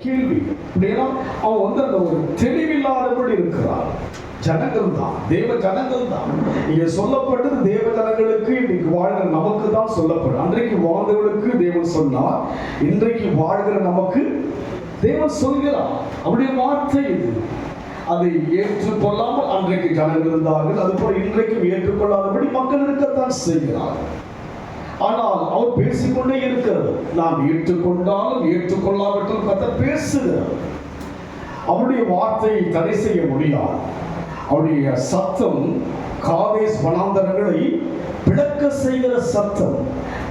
கேள்வி. இப்படியெல்லாம் அவன் வந்து அந்த ஒரு தெளிவில்லாதபடி இருக்கிறான். ஜனங்கள் தான், தேவ ஜனங்கள் தான். இங்க சொல்லப்பட்டது தேவ ஜனங்களுக்கு, இன்னைக்கு வாழ்கிற நமக்கு தான் சொல்லப்படும். அன்றைக்கு வாழ்ந்தவர்களுக்கு தேவன் சொன்னார், இன்றைக்கு வாழ்கிற நமக்கு தேவன் சொல்கிறார். அவருடைய வார்த்தை இது. அதை ஏற்றுக்கொள்ளாமல் அன்றைக்கு ஜனங்கள் இருந்தார்கள், அதுபோல இன்றைக்கும் ஏற்றுக்கொள்ளாதபடி மக்கள் இருக்கத்தான் செய்கிறார்கள். ஆனால் அவர் பேசிக்கொண்டே இருக்கிறது. நாம் ஏற்றுக்கொண்டாலும் ஏற்றுக்கொள்ளாவிட்டாலும் கர்த்தர் பேசுகிறார். அவருடைய வார்த்தையை தடை செய்ய முடியாது. அவருடைய சத்தம் காதேஸ் வனாந்தரங்களை பிளக்க செய்கிற சத்தம்,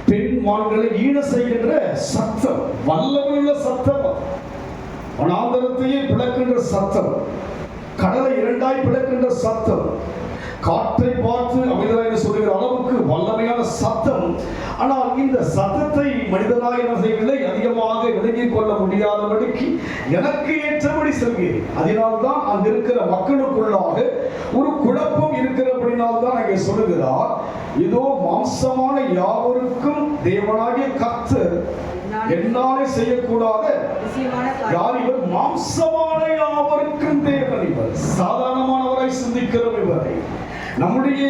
பெண் மான்களை ஈன செய்கின்ற சத்தம், வல்லமையுள்ள சத்தம், வனாந்தரத்தையே பிளக்கின்ற சத்தம், கடலை இரண்டாய் பிளக்கின்ற சத்தம், காற்றை பார்த்து அமைதலாக சொல்லுகிற அளவுக்கு வல்லமையான சத்தம். ஆனால் இந்த சத்தத்தை மனிதனாக என்ன செய்யவில்லை, அதிகமாக விளங்கிக் கொள்ள முடியாதபடிக்கு எனக்கு ஏற்றபடி சொல்கிறேன். அதனால்தான் அங்கு இருக்கிற மக்களுக்குள்ளாக ஒரு குழப்பம் இருக்கிறபடினால்தான் அங்கே சொல்லுகிறார், இதோ மாம்சமான யாவருக்கும் தேவனாகிய கர்த்தர் என்னாலே செய்யக்கூடாத யார் இவர்? மாம்சமான யாவருக்கும் தேவன் இவர். சாதாரணமானவராய் சிந்திக்கிறோம் இவரை. நம்முடைய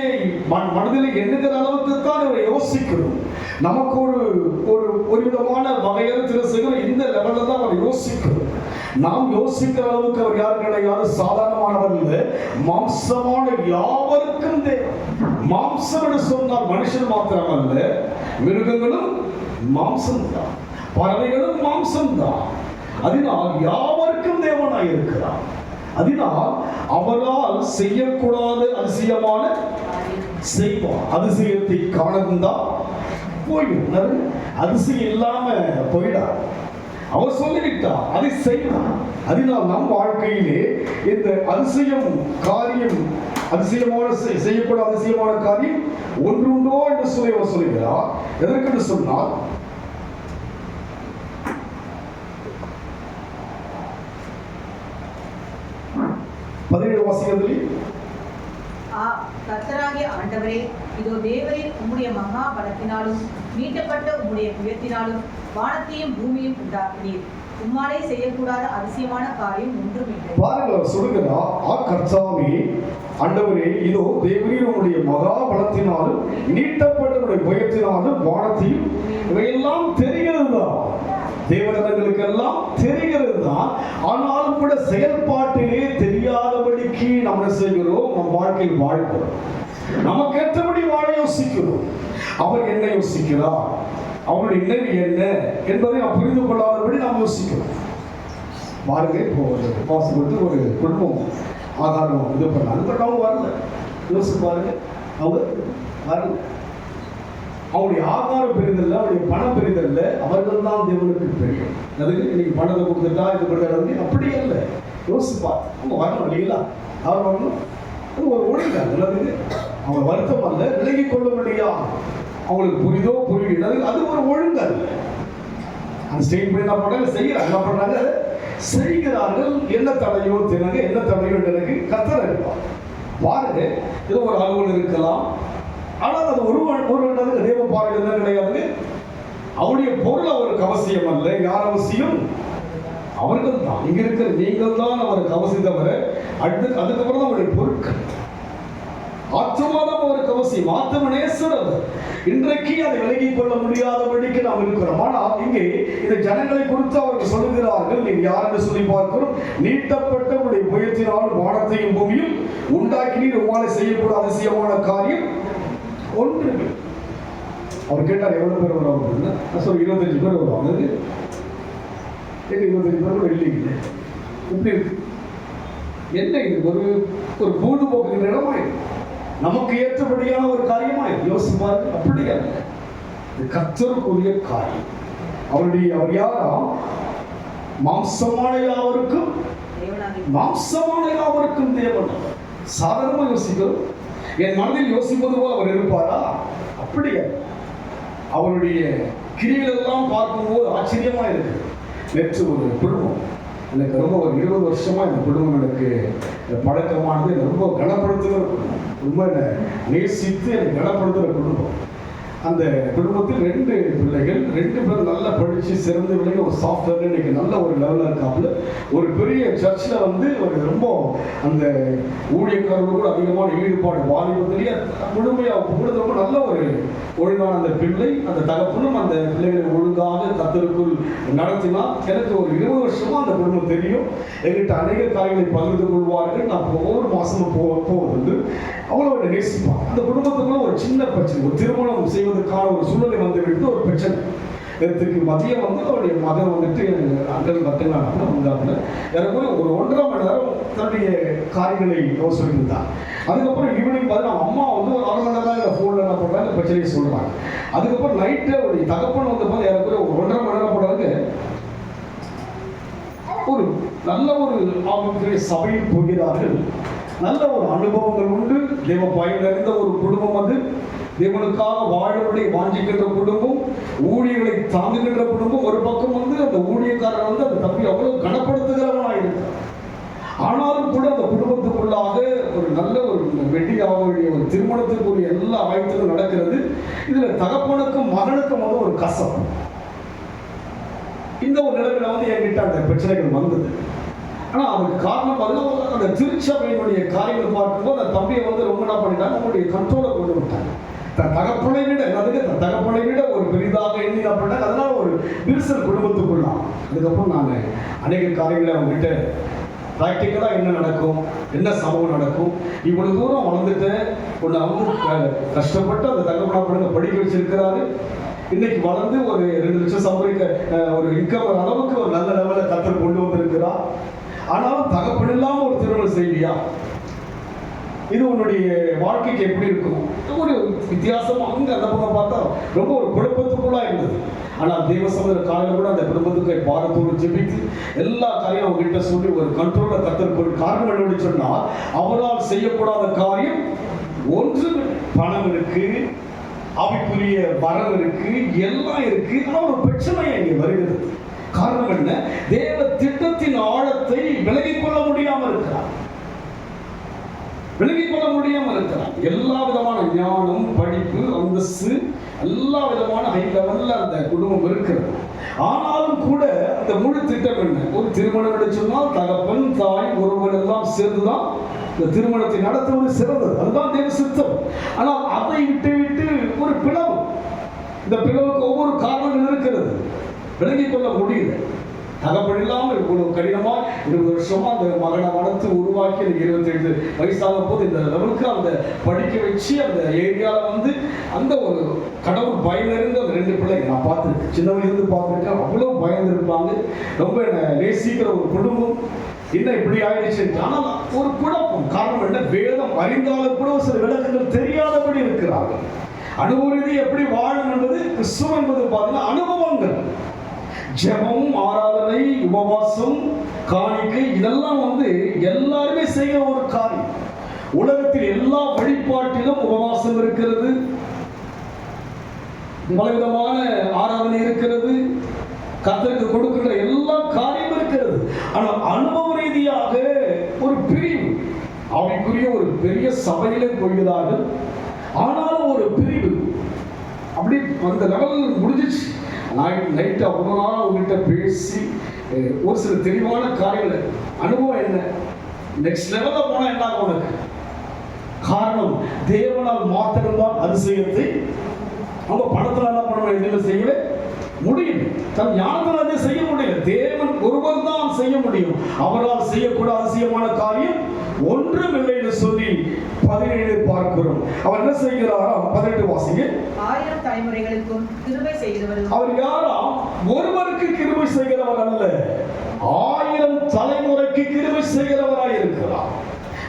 மனதில் எண்ணுகிற அளவுக்கு தான் இவரை யோசிக்கிறோம். நமக்கு ஒரு விதமான வகையத்தில் செய்கிற இந்த லெவலில் தான் அவர் யோசிக்கிறோம். நாம் யோசிக்கிற அளவுக்கு அவர் யார் கிடையாது, சாதாரணமானவர் இல்லை. மாம்சமான யாவருக்கும் தேவன். மாம்சம் என்று சொன்னால் மனுஷன் மாத்திரம் அல்ல, மிருகங்களும் மாம்சம் தான், பறவைகளும் மாம்சம் தான். அதனால் யாவருக்கும் தேவனாய் இருக்கிறார். அதனால் அவரால் செய்யக்கூடாத அதிசயமான செய்வார். அதிசயத்தை காணந்தா போய்விடும், அதிசயம் இல்லாம போயிடார். அவர் சொல்லிவிட்டார், அதை செய்வார். அதனால் நம் வாழ்க்கையிலே இந்த அதிசயம் காரியம், அதிசயமான செய்யக்கூடாத அதிசயமான காரியம் ஒன்றுண்டோ என்று சொல்லி அவர் சொல்லுகிறார். எதற்கு சொன்னால், கர்த்தராகிய ஆண்டவரே, இதோ தேவரீர் உம்முடைய மகா பலத்தினாலும் மீட்டப்பட்ட உம்முடைய புயத்தினாலும் வானத்தையும் பூமியும் உண்டாக்கினீர். உம்மாலே செய்யக்கூடாத அதிசயமான காரியம் ஒன்றும் இல்லை. பாருங்கள், சொல்லுகிறார், கர்த்தாவே ஆண்டவரே, இதோ தேவரீர் உம்முடைய மகா பலத்தினாலும் நீட்டப்பட்ட உம்முடைய புயத்தினாலும் வானத்தையும், இவையெல்லாம் தெரிகிறது தான், தேவதர்களுக்கெல்லாம் தெரிகிறது தான். ஆனாலும் கூட செயல்பாட்டிலே தெரியாதபடிக்கு நம்ம செய்கிறோம், நம் வாழ்க்கையில் வாழ்கிறோம். நமக்கு ஏற்றபடி வாழ யோசிக்கிறோம். அவர் என்ன யோசிக்கிறார், அவருடைய நினைவு என்ன என்பதை நாம் புரிந்து கொள்ளாதபடி நாம் யோசிக்கிறோம். பாருங்க, இப்போ பாசப்பட்டு ஒரு குடும்பம் ஆதாரம் இது பண்ணாங்க, பட் அவங்க வரல. யோசிச்சு பாருங்க, அவங்க வரல. அவருடைய ஆதாரம் பெரிதல்ல, அவருடைய பணம் பெரிதல்ல, அவர்கள் தான் தேவனுக்கு தெரியும். அதுக்கு இன்னைக்கு பணத்தை கொடுத்துட்டா இது பண்ணுறது அப்படியே இல்லை. யோசிப்பா, அவங்க வரணும் இல்லைங்களா? அவர் வரணும். அது ஒரு ஒழுங்கு. அதுக்கு அவங்க வருத்தம் அல்ல, விலகி கொள்ள முடியா, அவங்களுக்கு புரிதோ புரியல, அது ஒரு ஒழுங்கு அல்ல. அந்த ஸ்டேட் என்ன பண்ணாங்க, செய்யறாங்க, என்ன பண்றாங்க, செய்கிறார்கள். என்ன தடையோ தினங்க, என்ன தடையோ எனக்கு கர்த்தர் இருப்பார். பாருங்க, ஏதோ ஒரு அலுவலர் இருக்கலாம், ஆனால் அது ஒரு தேவ பார்வையில் கிடையாது. அவருடைய பொருள் அவருக்கு அவசியம் அல்ல. யார் அவசியம்? அவர்கள் தான். இங்க இருக்கிற நீங்கள் தான் அவருக்கு அவசியம் தவிர அதுக்கப்புறம் தான் அவருடைய பொருட்கள். ஆத்மாதான் அவருக்கு அவசியம். ஆத்ம நேசர் அவர். இன்றைக்கு அதை விலகிக் கொள்ள முடியாதபடிக்கு நாம் இருக்கிறோம். ஆனால் இங்கே இந்த ஜனங்களை குறித்து அவர்கள் சொல்லுகிறார்கள், நீங்க யார் என்று சொல்லி பார்க்கிறோம், நீட்டப்பட்ட உடைய புயத்தினால் வானத்தையும் பூமியும் உண்டாக்கினீர், உம்மாலே செய்யக்கூட அதிசயமான காரியம் ஒன்று. அவர் கேட்டார், எவ்வளவு பேர் வருவாங்க? நான் சொல்ல 25 பேர் வருவாங்க. 25 பேர் வெள்ளிங்க. இப்படி இருக்கு. என்ன இது? ஒரு பொழுதுபோக்குகிற இடமாய், நமக்கு ஏற்றபடியான ஒரு காரியமாய் யோசிப்பாரு. அப்படியா? இது கர்த்தருக்குரிய காரியம். அவர் யாராம்? மாம்சமான யாவருக்கும், மாம்சமான யாவருக்கும் தேவன். சாதாரணமா யோசிக்கிறோம். என் மனதில் யோசிப்பது போல் அவர் இருப்பாரா? அப்படியா? அவருடைய கிரிகள் எல்லாம் பார்க்கும்போது ஆச்சரியமா இருக்கு. நேற்று ஒரு குடும்பம் எனக்கு ரொம்ப ஒரு 20 வருஷமா இந்த குடும்பம் எனக்கு பழக்கமானது. ரொம்ப கனப்படுத்துகிற குடும்பம், ரொம்ப நேசித்து எனக்கு கனப்படுத்துகிற குடும்பம். அந்த குடும்பத்தில் 2 பிள்ளைகள், 2 பேர் நல்லா படித்து சிறந்த பிள்ளைங்க. ஒரு சாஃப்ட்வேர் இன்னைக்கு நல்ல ஒரு லெவலில் இருக்காப்புல. ஒரு பெரிய சர்ச்சில் வந்து ஒரு ரொம்ப அந்த ஊழியக்காரர்கள் கூட அதிகமான ஈடுபாடு, வாலிபத்திலேயே முழுமையாக கூட ரொம்ப நல்ல ஒரு ஒழுங்கான அந்த பிள்ளை. அந்த தகப்பனும் அந்த பிள்ளைகளை ஒழுங்காக கர்த்தருக்குள் நடத்தினா. எனக்கு ஒரு 20 வருஷமா அந்த குடும்பம் தெரியும். எங்கிட்ட அநேக காரியங்களை பகிர்ந்து கொள்வார்கள். நான் ஒவ்வொரு மாசமும் போவது அவ்வளோ நேசிப்பாங்க. அந்த குடும்பத்துக்குள்ள ஒரு சின்ன பிரச்சனை, ஒரு திருமணம் செய்வதற்கான ஒரு சூழ்நிலை வந்துவிட்டு ஒரு பிரச்சனை. நேற்றுக்கு மதியம் வந்து அவருடைய மகன் வந்துட்டு அங்கல் கட்டுங்களாக வந்தாப்புல. எனக்கு ஒரு 1.5 மணி நேரம் தன்னுடைய காரியங்களை சொல்லியிருந்தார். அதுக்கப்புறம் ஈவினிங் பார்த்தா அம்மா வந்து ஒரு 1/2 மணி நேரம் ஃபோனில் என்ன பண்ணுறாங்க, பிரச்சனையை சொல்கிறாங்க. அதுக்கப்புறம் நைட்டு அவருடைய தகப்பன் வந்து பார்த்து எனக்கு ஒரு 1.5 மணி நேரம் போடுறாங்க. ஒரு நல்ல ஒரு ஆவிக்குரிய சபையில் போகிறார்கள். நல்ல ஒரு அனுபவங்கள் உண்டு. தேவ பயம் நிறைந்த ஒரு குடும்பம். அது தேவனுக்காக வாழவர்களை வாஞ்சிக்கின்ற குடும்பம், ஊழியர்களை தாங்குகின்ற குடும்பம். ஒரு பக்கம் வந்து அந்த ஊழியக்காரர் வந்து அந்த தப்பி அவ்வளவு கனப்படுத்துகிறவனாக இருக்கிறார். ஆனாலும் கூட அந்த குடும்பத்துக்குள்ளாக ஒரு நல்ல ஒரு வெட்டிங் ஆகக்கூடிய ஒரு திருமணத்துக்குரிய எல்லா வாய்ப்புகளும் நடக்கிறது. இதுல தகப்பனுக்கும் மகனுக்கும் வந்து ஒரு கசம். இந்த ஒரு நிலைமையில வந்து என்கிட்ட அந்த பிரச்சனைகள் வந்தது. ஆனா அதுக்கு காரணம் பார்த்தீங்கன்னா அந்த திருச்சபையினுடைய காரியங்கள் பார்க்கும்போது அந்த தம்பியை வந்து ரொம்ப என்ன பண்ணிட்டாங்க, அவங்களுடைய கண்ட்ரோலை கொண்டு விட்டாங்க. தன் தகப்பனை விட தன் தகப்பனை விட ஒரு பெரிதாக எண்ணி பண்ணிட்டாங்க. அதனால ஒரு விரிசல் குடும்பத்துக்குள்ளாம். அதுக்கப்புறம் நான் அநேக காரியங்களை அவங்ககிட்ட ப்ராக்டிக்கலாக என்ன நடக்கும், என்ன சம்பவம் நடக்கும், இவ்வளவு தூரம் வளர்ந்துட்டு உன்னை வந்து கஷ்டப்பட்டு அந்த தகப்பனை படிக்க வச்சிருக்கிறாரு. இன்னைக்கு வளர்ந்து ஒரு 2 லட்சம் சம்பளிக்க ஒரு இன்கம் அளவுக்கு ஒரு நல்ல லெவலில் கத்தர் கொண்டு வந்திருக்கிறார். ஆனாலும் தகப்பன் இல்லாம ஒரு திருமணம் செய்வியா? இது உன்னுடைய வாழ்க்கைக்கு எப்படி இருக்கும்? ஒரு வித்தியாசமா அங்க அந்த பக்கம் பார்த்தா ரொம்ப ஒரு குழப்பத்துக்குள்ளா இருந்தது. ஆனால் தேவ சமூக காலையில் கூட அந்த குடும்பத்துக்கு பாரத்தோடு ஜெபித்து எல்லா காரியம் அவங்க கிட்ட சொல்லி ஒரு கண்ட்ரோல கத்தர் காரணம் என்னன்னு சொன்னால், அவரால் செய்யக்கூடாத காரியம் ஒன்று. பணம் இருக்கு, ஆவிக்குரிய வரம் இருக்கு, எல்லாம் இருக்கு. ஆனால் ஒரு பிரச்சனை இங்கே வருகிறது. காரணம் என்ன? தேவ திட்டத்தின் ஆழத்தை விலகிக் கொள்ள முடியாமல் இருக்கிறார். எல்லா விதமான ஞானம், படிப்பு, அந்தஸ்து, எல்லா விதமான ஹை லெவல்ல அந்த குடும்பம் இருக்கிறது. ஆனாலும் கூட அந்த முழு திட்டம் என்ன? ஒரு திருமணம் எடுத்துனால் தகப்பன், தாய், உறவுகள் எல்லாம் சேர்ந்துதான் இந்த திருமணத்தை நடத்துவது சிறந்தது. அதுதான் தேவ சித்தம். ஆனால் அதை விட்டு ஒரு பிளவு. இந்த பிளவுக்கு ஒவ்வொரு காரணங்கள் இருக்கிறது. விளங்கிக் கொள்ள முடியல. தகப்பன் இல்லாமல் இவ்வளவு கடினமா 20 வருஷமா அந்த மகனை வளர்த்து உருவாக்கி 27 வயசாக போது இந்த லெவலுக்கு அந்த படிக்க வச்சு அந்த ஏரியாவில் வந்து அந்த ஒரு கடவுள் பயந்திருந்த அந்த 2 பிள்ளைங்க நான் பார்த்துருக்கேன். சின்ன வயசுலேருந்து பார்த்துருக்கேன். அவ்வளோ பயந்துருப்பாங்க. ரொம்ப நேசிக்கிற ஒரு குடும்பம். என்ன இப்படி ஆயிடுச்சு? ஆனால் ஒரு குழப்பம். காரணம் என்ன? வேதம் அறிந்தாலும் கூட சில விளக்கங்கள் தெரியாதபடி இருக்கிறார்கள். அனுபவ ரீதி எப்படி வாழும் என்பது கிறிஸ்துவ என்பது பார்த்தீங்கன்னா அனுபவங்கள். ஜெபம், ஆராதனை, உபவாசம், காணிக்கை, இதெல்லாம் வந்து எல்லாருமே செய்கிற ஒரு காரியம். உலகத்தில் எல்லா வழிபாட்டிலும் உபவாசம் இருக்கிறது, பலவிதமான ஆராதனை இருக்கிறது, கர்த்தருக்கு கொடுக்கின்ற எல்லா காரியம் இருக்கிறது. ஆனால் அனுபவ ரீதியாக ஒரு பிரிவு, அவைக்குரிய ஒரு பெரிய சபையிலே போகிறார்கள். ஆனாலும் ஒரு பிரிவு அப்படி அந்த லெவல் முடிஞ்சிச்சு. நைட்டு அவ்வளோ நாள் அவங்ககிட்ட பேசி ஒரு சில தெளிவான காரியங்கள். அனுபவம் என்ன? நெக்ஸ்ட் லெவலில் போனால் என்ன உனக்கு? காரணம் தேவனால் மாத்திரம்தான் அதிசயத்தை. அவங்க பணத்தில் என்ன பண்ணணும், எதுவுமே செய்யவே முடியும். தன் ஞானத்தில் அதை செய்ய முடியல. தேவன் ஒருவர் தான் செய்ய முடியும். அவரால் செய்யக்கூட அதிசயமான காரியம் ஒன்றும் இல்லை என்று சொல்லி 17 பார்க்கிறோம். அவர் என்ன செய்கிறாராம்? 18 வாசிங்க. 1000 தலைமுறைகளுக்கும் கிருபை செய்கிறவர். அவர் யாராம்? ஒருவருக்கு கிருபை செய்கிறவர் அல்ல, 1000 தலைமுறைக்கு கிருபை செய்கிறவராய் இருக்கிறார்.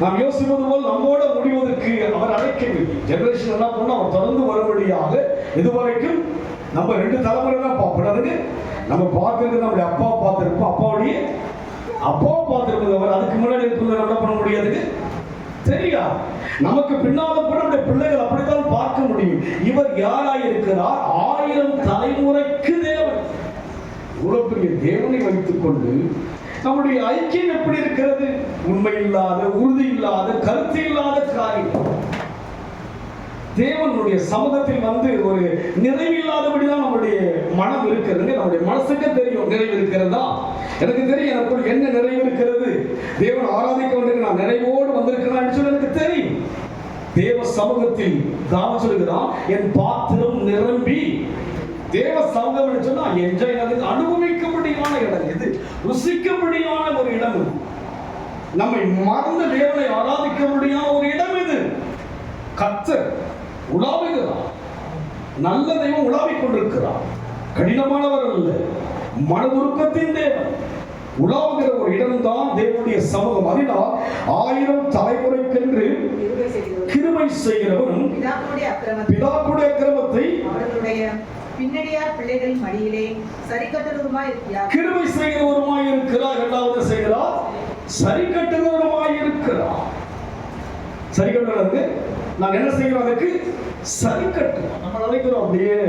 நாம் யோசிப்பது போல் நம்மோட முடிவதற்கு அவர் அழைக்கவில்லை. ஜெனரேஷன் என்ன பண்ண அவர் தொடர்ந்து வரும்படியாக இதுவரைக்கும் நம்ம 2 தலைமுறை தான் பார்ப்போம். நம்ம பார்க்கறது நம்முடைய அப்பா பார்த்திருப்போம், அப்பாவுடைய அப்பா பார்த்திருப்பது. அவர் அதுக்கு முன்னாடி இருக்கிற என்ன பண்ண முடியாது, தெரியாது. நமக்கு பின்னால கூட நம்முடைய பிள்ளைகள் அப்படித்தான் பார்க்க முடியும். இவர் யாராய் இருக்கிறார்? 1000 தலைமுறைக்கு தேவன். இவ்வளவு பெரிய தேவனை வைத்துக் கொண்டு நம்முடைய ஐக்கியம் எப்படி இருக்கிறது? உண்மை இல்லாத, உறுதி இல்லாத, கருத்து இல்லாத காரியம். தேவனுடைய சமூகத்தில் வந்து ஒரு நிறைவில்லாதபடி தான் நம்முடைய மனம் இருக்கிறது. நம்முடைய மனசுக்கு தெரியும் நிறைவு இருக்கிறதா, எனக்கு தெரியும் எனக்குள் என்ன நிறைவு இருக்கிறது, தேவன் ஆராதிக்க வேண்டிய நான் நிறைவோடு வந்திருக்கிறேன் சொல்லி எனக்கு தெரியும். தேவ சமூகத்தில் தாவ சொல்லுகிறான், என் பாத்திரம் நிரம்பி. தேவ சமூகம் சொன்னா என்ஜாய் அனுபவிக்கும்படியான இடம் இது, ருசிக்கும்படியான ஒரு இடம் இது, நம்மை மறந்த தேவனை ஆராதிக்க முடியாத ஒரு இடம் இது. கர்த்தர் உலாவுகிறார், நல்ல தெய்வம் உலாவிக் கொண்டிருக்கிறார், கடினமானவர் அல்ல, மனதுருக்கத்தின் தேவன் உலாவுகிற ஒரு இடம்தான் தேவனுடைய சமூகம். அதனால் 1000 தலைமுறைக்கென்று கிருபை செய்கிறவனும் பிதாக்களுடைய அக்கிரமத்தை அவர்களுடைய பின்னடியார் பிள்ளைகளின் மடியிலே சரிக்கட்டுவருமாய் இருக்கிறார். கிருபை செய்கிறவருமாய் இருக்கிறார். இரண்டாவது செய்கிறார், சரி கட்டுகிறவருமாய் இருக்கிறார். சரி கட்டுறது நான் என்ன செய்கிறோம், அதுக்கு சரி கட்டுவோம். நம்ம நினைக்கிறோம் அப்படியே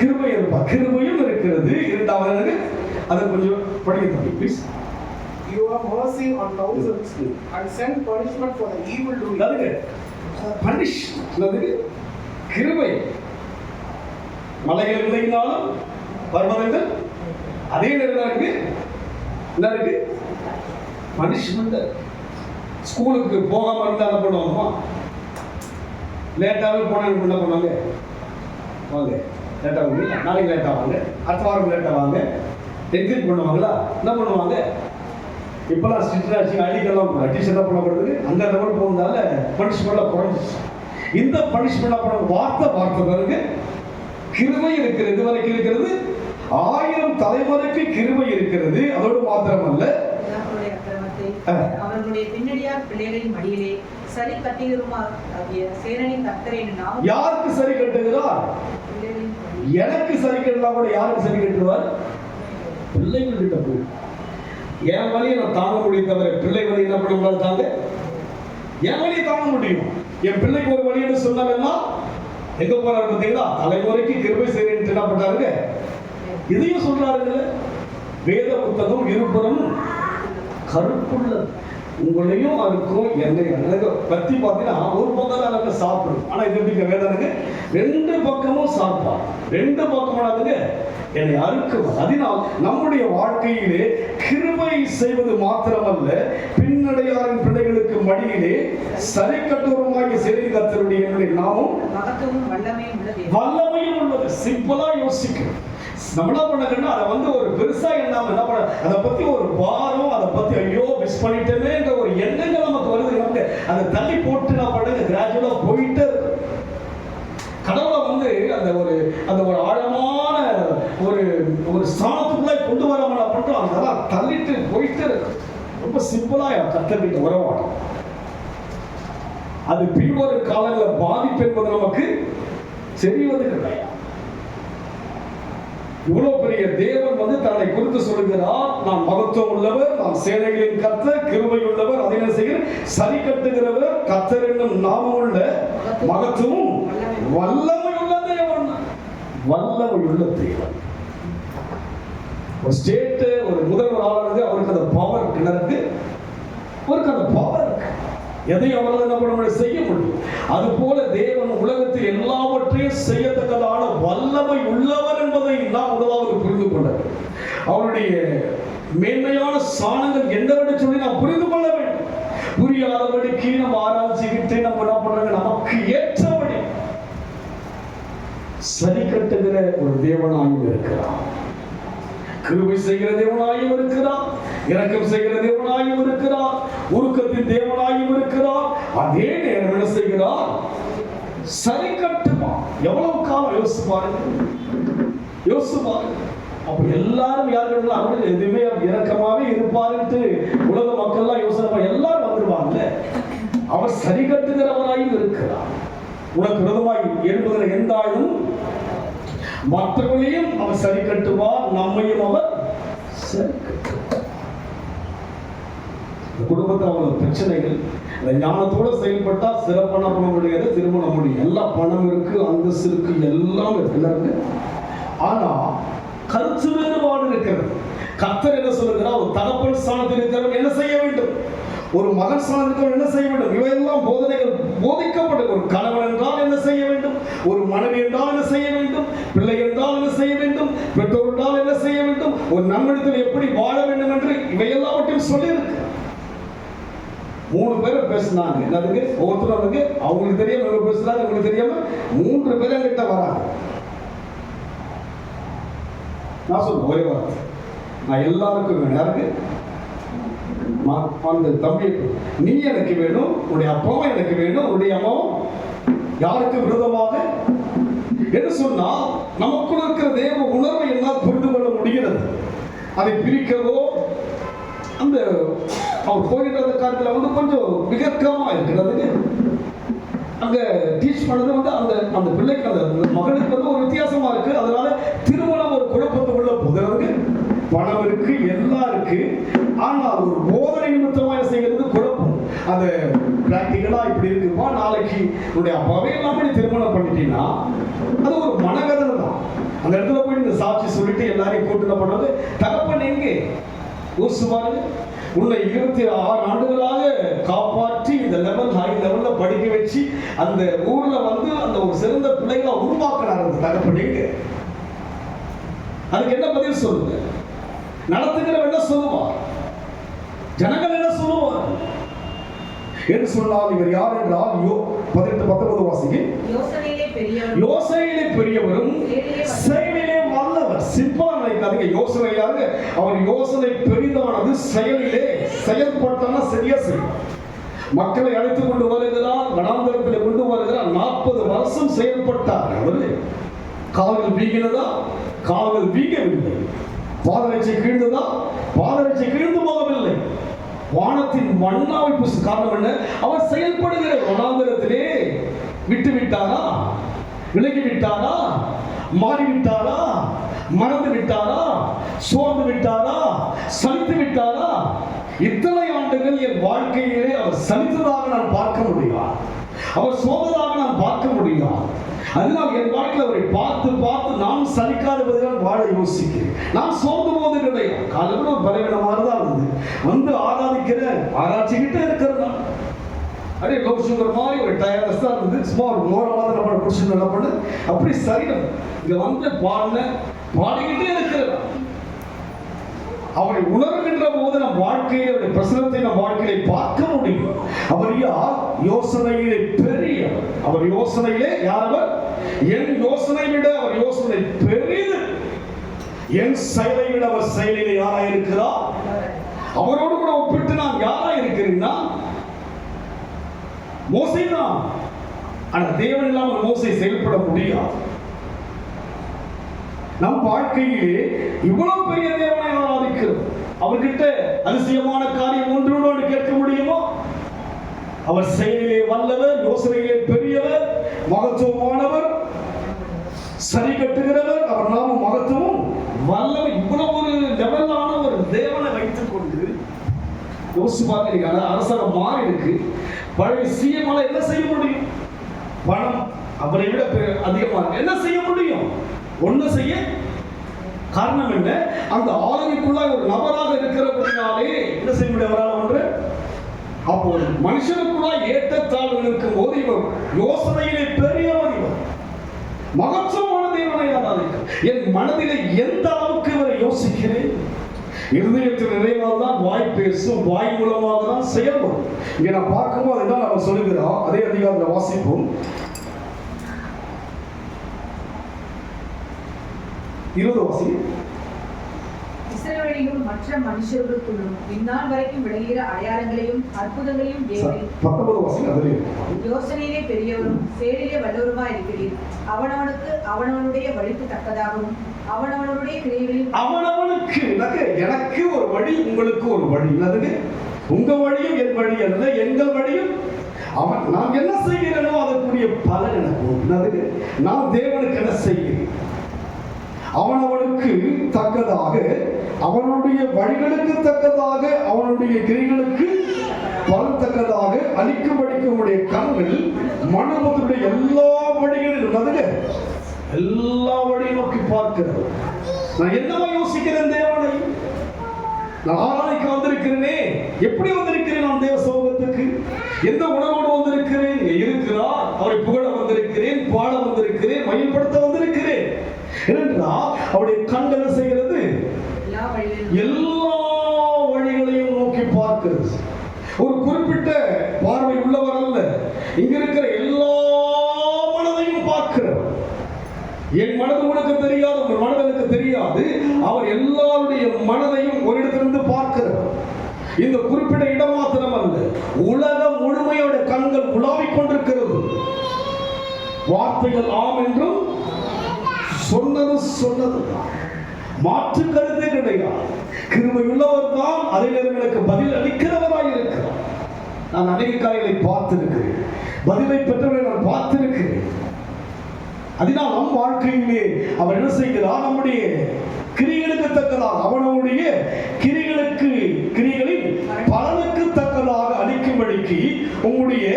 கிருபை இருப்பா, கிருபையும் இருக்கிறது. இரண்டாவது அதை கொஞ்சம் படிக்க please. You have mercy on thousands and send punishment for the evil doing. அதுக்கு பனிஷ் என்னது, கிருபை. மலைகள் விலகினாலும் பர்வதங்கள் அதே நேரம் இருக்கு, என்ன இருக்கு, பனிஷ்மெண்ட். ஸ்கூலுக்கு போகாம இருந்தா என்ன பண்ணுவாங்கம்மா, லேட்டாகவே போனால் என்ன பண்ணுவாங்க, வாங்க லேட்டாக இல்லை நாளைக்கு லேட்டாக வாங்க, அடுத்த வாரம் லேட்டாக வாங்க, என்கரேஜ் பண்ணுவாங்களா, என்ன பண்ணுவாங்க. இப்போலாம் ஸ்ட்ரிக்டாச்சு அடிக்கலாம் கூட டீச்சர் பண்ணப்படுறது அந்த லெவல் போகிறதால பனிஷ்மெண்ட்லாம் குறைஞ்சிச்சு. இந்த பனிஷ்மெண்ட் பண்ண வார்த்தை பிறகு கிருபை இருக்கிறது, இது வரைக்கும் இருக்கிறது 1000 தலைமுறைக்கு கிருபை இருக்கிறது. அதோடு மாத்திரமல்ல அவர்களுடைய பின்னடியார் பிள்ளைகளின் மடியிலே சரி கட்டுகிறவருமாகிய சேனையின் கர்த்தர் என்று நாமம். யாருக்கு சரி கட்டுகிறார், எனக்கு சரி கட்டலாம் கூட. யாருக்கு சரி கட்டுவார், பிள்ளைகள் கிட்ட போய். என் வழியை நான் தாங்க முடியும் தவிர பிள்ளை வழி என்ன பண்ண முடியாது, தாங்க என் வழியை தாங்க முடியும். என் பிள்ளைக்கு ஒரு வழி என்று சொன்னாங்கன்னா எங்க போறாரு பார்த்தீங்களா, தலைமுறைக்கு கிருபை செய்யறேன்னு என்ன பண்றாருங்க, இதையும் சொல்றாருங்க. வேத புத்தகம் இருபுறம் கருப்புள்ள உங்களையும் அறுக்கும் என்னை பத்தி பார்த்தீங்கன்னா ஒரு பக்கம் தான் நல்லா சாப்பிடும். ஆனா இது எப்படி வேதனைங்க, 2 பக்கமும் சாப்பாடு, 2 பக்கமானதுங்க என்னை அறுக்கும். அதனால் நம்முடைய வாழ்க்கையிலே கிருபை செய்வது மாத்திரமல்ல, பின்னடையாரின் பிள்ளைகளுக்கு மடியிலே சரி கட்டுவருமாகிய சேனை கர்த்தருடைய நாமும் வல்லமையும் உள்ளது. சிம்பிளா யோசிக்கணும். நம்மளா பண்ணா அதை வந்து ஒரு பெருசா என்ன பண்ண, அதை பத்தி ஒரு பாரம், அதை பத்தி ஐயோ மிஸ் பண்ணிட்டேன்ற ஒரு எண்ணங்கள் நமக்கு வருது. நமக்கு அதை தள்ளி போட்டு நான் பண்ணுங்க கிராஜுவலா போயிட்டே இருக்கு. கடவுளை வந்து அந்த ஒரு ஆழமான ஒரு ஸ்தானத்துக்குள்ள கொண்டு வராம பண்றோம், அதெல்லாம் தள்ளிட்டு போயிட்டே இருக்கு. ரொம்ப சிம்பிளா கர்த்தர்கிட்ட உறவாடும். அது பின்வரும் காலங்களில் பாதிப்பு என்பது நமக்கு தெரிவது கிடையாது. இவ்வளவு பெரிய தேவன் வந்து தன்னை குறித்து சொல்லுகிறார், நான் மகத்துவம் உள்ளவர், நான் சேனைகளின் கர்த்தர், கிருபை உள்ளவர், அதை என்ன செய்கிறேன், சரி கட்டுகிறவர், கர்த்தர் என்னும் நாமம் உள்ள மகத்துவம் வல்லமை உள்ள தேவன். வல்லமை உள்ள தேவன். ஒரு ஸ்டேட் ஒரு முதல்வர் ஆளுநருக்கு அவருக்கு அந்த பவர் கிணறுக்கு, அவருக்கு அந்த பவர் இருக்கு. எதையும் அவரால் என்ன பண்ண முடியும், செய்ய முடியும். அது போல தேவன் உலகத்தில் எல்லாவற்றையும் செய்யத்தக்கதான வல்லமை உள்ளவர் என்பதை நாம் முதலாவது புரிந்து கொள்ள வேண்டும். அவருடைய மேன்மையான சாணங்கள் என்னவென்று சொல்லி நாம் புரிந்து கொள்ள வேண்டும். புரியாதபடிக்கு நம்ம ஆராய்ச்சிக்கிட்டு நம்ம என்ன பண்றாங்க, நமக்கு ஏற்றபடி சரி கட்டுகிற ஒரு தேவனாயும் இருக்கிறார், கிருபை செய்கிற தேவனாயும் இருக்கிறார், இரக்கம் செய்கிற தேவனாயும் இருக்கிறார், உருக்கத்தின் தேவனாயும் இருக்கிறார். அதே நேரம் என்ன செய்கிறார், சரி கட்டுமா. எவ்வளவு காலம் யோசிச்சு பாருங்க. அப்ப எல்லாரும் யாருன்னா அவரு எதுவுமே இரக்கமாவே இருப்பாருன்ட்டு உலக மக்கள்லாம் யோசனை எல்லாரும் வந்துருவாங்க. அவர் சரி கட்டுகிறவராயும் இருக்கிறார். உனக்கு விரோதமாய் எழுப்புகிற எந்த ஆயுதம் மற்றவர்களையும் அவர் சரி கட்டுவார், நம்மையும் அவர் சரி கட்டுவார். குடும்பத்தில் அவ்வளவு பிரச்சனைகள், ஞானத்தோட செயல்பட்டா சிறப்பான பண்ண முடியாது, திருமணம் முடியும். எல்லாம் பணம் இருக்கு, அந்தஸ்து இருக்கு, எல்லாம் இருக்கு. ஆனா கருத்து வேறுபாடு இருக்கிறது. கர்த்தர் என்ன சொல்லுகிறார், ஒரு தகப்பன் ஸ்தானத்தில் இருக்கிறவன் என்ன செய்ய வேண்டும், ஒரு மகன் ஸ்தானத்தில் என்ன செய்ய வேண்டும், இவையெல்லாம் போதனைகள் போதிக்கப்பட்ட. ஒரு கணவன் என்றால் என்ன செய்ய வேண்டும், ஒரு மனைவி என்றால் என்ன செய்ய வேண்டும், பிள்ளை என்றால் என்ன செய்ய வேண்டும், பெற்றோர் என்றால் என்ன செய்ய வேண்டும், ஒரு நன்மனிதத்தில் எப்படி வாழ வேண்டும் என்று இவையெல்லாவற்றையும் சொல்லியிருக்கு. 3 பேரும் பேசினாங்க. என்னதுக்கு? ஒவ்வொருத்தரும் அவங்களுக்கு தெரியாம இவங்க பேசுறாங்க, இவங்களுக்கு தெரியாம 3 பேர் என்கிட்ட வராங்க. நான் சொல்றேன் ஒரே வார்த்தை, நான் எல்லாருக்கும் வேணும். யாருக்கு? அந்த தம்பி, நீ எனக்கு வேணும், உன்னுடைய அப்பாவும் எனக்கு வேணும், உன்னுடைய அம்மாவும் யாருக்கு விரோதமாக என்று சொன்னால் நமக்குள்ள இருக்கிற தேவ உணர்வை என்னால் புரிந்து கொள்ள முடிகிறது. அதை பிரிக்கவோ அந்த அவர் போகின்ற காலத்தில் கொஞ்சம் விகர்க்கமா இருக்கிறது. அங்க டீச் பண்ணது அந்த அந்த பிள்ளைக்கு அந்த மகனுக்கு ஒரு வித்தியாசமா இருக்கு. அதனால திருமணம் ஒரு குழப்பத்துக்குள்ள போகிறது. பணம் இருக்கு, எல்லாம் இருக்கு, ஆனால் ஒரு போதனை நிமித்தமாக செய்கிறது குழப்பம். அது பிராக்டிக்கலா இப்படி இருக்குப்பா, நாளைக்கு உன்னுடைய அப்பாவே எல்லாமே நீ திருமணம் பண்ணிட்டீங்கன்னா அது ஒரு மனவேதனை தான். அந்த இடத்துல போய் இந்த சாட்சி சொல்லிட்டு எல்லாரையும் கூட்டு பண்ணது தகப்பன் எங்கே யோசிப்பாரு. உன்னை 26 ஆண்டுகளாக காப்பாற்றி இந்த லெவல் ஹை லெவல்ல படிக்க வச்சு அந்த ஊர்ல அந்த ஒரு சிறந்த பிள்ளைகளை உருவாக்குறாரு அந்த தகப்பன் எங்க. அதுக்கு என்ன பதில் சொல்லுங்க? நடத்துகிறவன் என்ன சொல்லுவார், ஜனங்கள் என்ன சொல்லுவார் என்று சொன்னால் இவர் யார் என்றால் 18-19 வாசிங்க. யோசனையிலே பெரியவரும் செயலிலே வல்லவர். சிம்பிளா நினைக்காதீங்க. யோசனை யாருங்க? அவர் யோசனை பெரிதானது, செயலிலே செயல்பட்டான சரியா செய்யும். மக்களை அழைத்துக் கொண்டு வருகிறார், வனாந்தரத்தில் கொண்டு வருகிறார். 40 வருஷம் செயல்பட்டார். அவரு கால்கள் வீங்கினதா? கால்கள் வீங்கவில்லை. பாதரட்சை கீழ்ந்ததா? பாதரட்சை கீழ்ந்து போகவில்லை. வானத்தின் மண்ணாவை காரணம் என்ன? அவர் செயல்படுகிற வனாந்தரத்திலே விட்டு விட்டாரா? விலகி விட்டாரா? மாறிவிட்டாரா? மறந்து விட்டாரா? சோர்ந்து விட்டாரா? சலித்து விட்டாரா? இத்தனை ஆண்டுகள் என் வாழ்க்கையிலே அவர் சலித்ததாக நான் பார்க்க முடியாது, அவர் சோர்ந்ததாக நான் பார்க்க முடியாது. அதனால் என் வாழ்க்கையில் அவரை பார்த்து பார்த்து நான் சலிக்காதபடியால் வாழ யோசிக்கிறேன். நான் சோர்ந்து போது கிடையாது. காலையில் ஒரு பலவீனமாக தான் இருந்தது. ஆராதிக்கிறேன், ஆராய்ச்சிக்கிட்டே இருக்கிறேன். அப்படியே லோ சுகர் மாதிரி ஒரு டயர்னஸ் தான் இருந்தது. சும்மா ஒரு மோரமாக நம்ம குடிச்சு என்ன பண்ணு அப்படி சரிடம் இங்க பாடிக்கிட்டே இருக்கிறேன். அவரை உணர்கின்ற போது நம் வாழ்க்கையை, அவருடைய பிரசனத்தை நம் வாழ்க்கையை பார்க்க முடியும். அவர் யார்? யோசனையிலே பெரியவர். அவர் யோசனையிலே யாரவர்? என் யோசனை விட அவர் யோசனை பெரிது. என் செயலை விட அவர் செயலிலே யாரா இருக்கிறார்? அவரோடு கூட ஒப்பிட்டு நான் யாரா இருக்கிறேன்னா மோசே தான். ஆனால் தேவன் இல்லாமல் மோசே செயல்பட முடியாது. நம் வாழ்க்கையிலே இவ்வளவு பெரிய தேவனை ஆராதிக்கிறோம். அவர்கிட்ட அதிசயமான காரியம் ஒன்றோடு கேட்க முடியுமா? அவர் செயலிலே வல்லவர், யோசனையிலே பெரியவர், மகத்துவமானவர், சரி கட்டுகிறவர். அவர் நாமும் மகத்துவம் வல்லவர். இவ்வளவு ஒரு லெவலான ஒரு தேவனை வைத்துக் கொண்டு யோசிச்சு பார்க்கிறீங்க. அரசாங்கம் மாறி இருக்கு. பழைய சிஎம்ஆல என்ன செய்ய முடியும்? பணம் அவரை விட அதிகமாக என்ன செய்ய முடியும்? ஒண்ணு செய்ய காரணம் என்ன? அந்த ஆளுமைக்குள்ள ஒரு நபராக இருக்கிறபடினாலே என்ன செய்ய முடியும் அவரால் ஒன்று. அப்போ மனுஷனுக்குள்ள ஏற்றத்தாழ்வு இருக்கும் போது இவர் யோசனையிலே பெரியவர், இவர் மகத்துவமான தேவனை ஆராதிக்க என் மனதிலே எந்த அளவுக்கு இவரை யோசிக்கிறேன். இருதயத்தின் நிறைவால் தான் வாய் பேசும், வாய் மூலமாக தான் செயல்படும். இங்க நான் பார்க்கும்போது அதான் அவர் சொல்லுகிறார். அதே அதிகாரத்தில் வாசிப்போம். 20 வாசி. இஸ்ரவேலிலும் மற்ற மனுஷர்களுக்குள்ளும் இந்நாள் வரைக்கும் விளங்குகிற அடையாளங்களையும் அற்புதங்களையும் தேவரீர். 19 வாசி. அதிலே யோசனையிலே பெரியவரும் செயலிலே வல்லவருமாய் இருக்கிறீர். அவனவனுக்கு அவனவனுடைய வழிக்கு தக்கதாகவும் அவனவனுடைய கிரியைகளையும் அவனவனுக்கு எனக்கு ஒரு வழி, உங்களுக்கு ஒரு வழி. அதுக்கு உங்க வழியும் என் வழி அல்ல, எங்கள் வழியும் அவன். நான் என்ன செய்கிறேனோ அதற்குரிய பலன் எனக்கு. அதுக்கு நான் தேவனுக்கு என்ன செய்கிறேன்? அவனவனுக்கு தக்கதாக, அவனுடைய வழிகளுக்கு தக்கதாக, அவனுடைய கிரிகளுக்கு பலன் தக்கதாக அளிக்கும்படிக்கு உடைய கண்கள் மனுபுத்தினுடைய எல்லா வழிகளிலும் எல்லா வழியும் நோக்கி பார்க்கிறது. நான் என்னவா யோசிக்கிறேன்? தேவனை நான் ஆராதிக்க வந்திருக்கிறேனே. எப்படி வந்திருக்கிறேன்? நான் தேவ சமூகத்துக்கு எந்த உணர்வோடு வந்திருக்கிறேன்? இருக்கிறார், அவரை புகழ வந்திருக்கிறேன், பாட வந்திருக்கிறேன், கண்கள் என்ன செய்கிறது? எல்லா வழிகளையும் நோக்கி பார்க்கிறது. ஒரு குறிப்பிட்ட பார்வை உள்ளவர் அல்ல, இங்க இருக்கிற எல்லா மனதையும் பார்க்கிறவர். என் மனது உனக்கு தெரியாது, உங்கள் மனது எனக்கு தெரியாது. அவர் எல்லாருடைய மனதையும் ஒரு இடத்திலிருந்து பார்க்கிறவர். இந்த குறிப்பிட்ட இடம் மாத்திரம் அல்ல, உலகம் முழுமையோட கண்கள் உலாவிக் கொண்டிருக்கிறது. வார்த்தைகள் ஆம் என்றும் சொன்னதுதான், மாற்று கருத்து கிடையாது. கிருபை உள்ளவர் தான் அதே நேரம் எனக்கு பதில் அளிக்கிறவராய் இருக்கிறார். நான் அநேக காரியங்களை பார்த்திருக்கிறேன், பதிலை பெற்றவரை நான் பார்த்திருக்கிறேன். அதனால் நம் வாழ்க்கையிலே அவர் என்ன செய்கிறார்? நம்முடைய கிரிகளுக்கு தக்கதாக, அவனுடைய கிரிகளின் பலனுக்கு தக்கதாக அளிக்கும்படிக்கு உங்களுடைய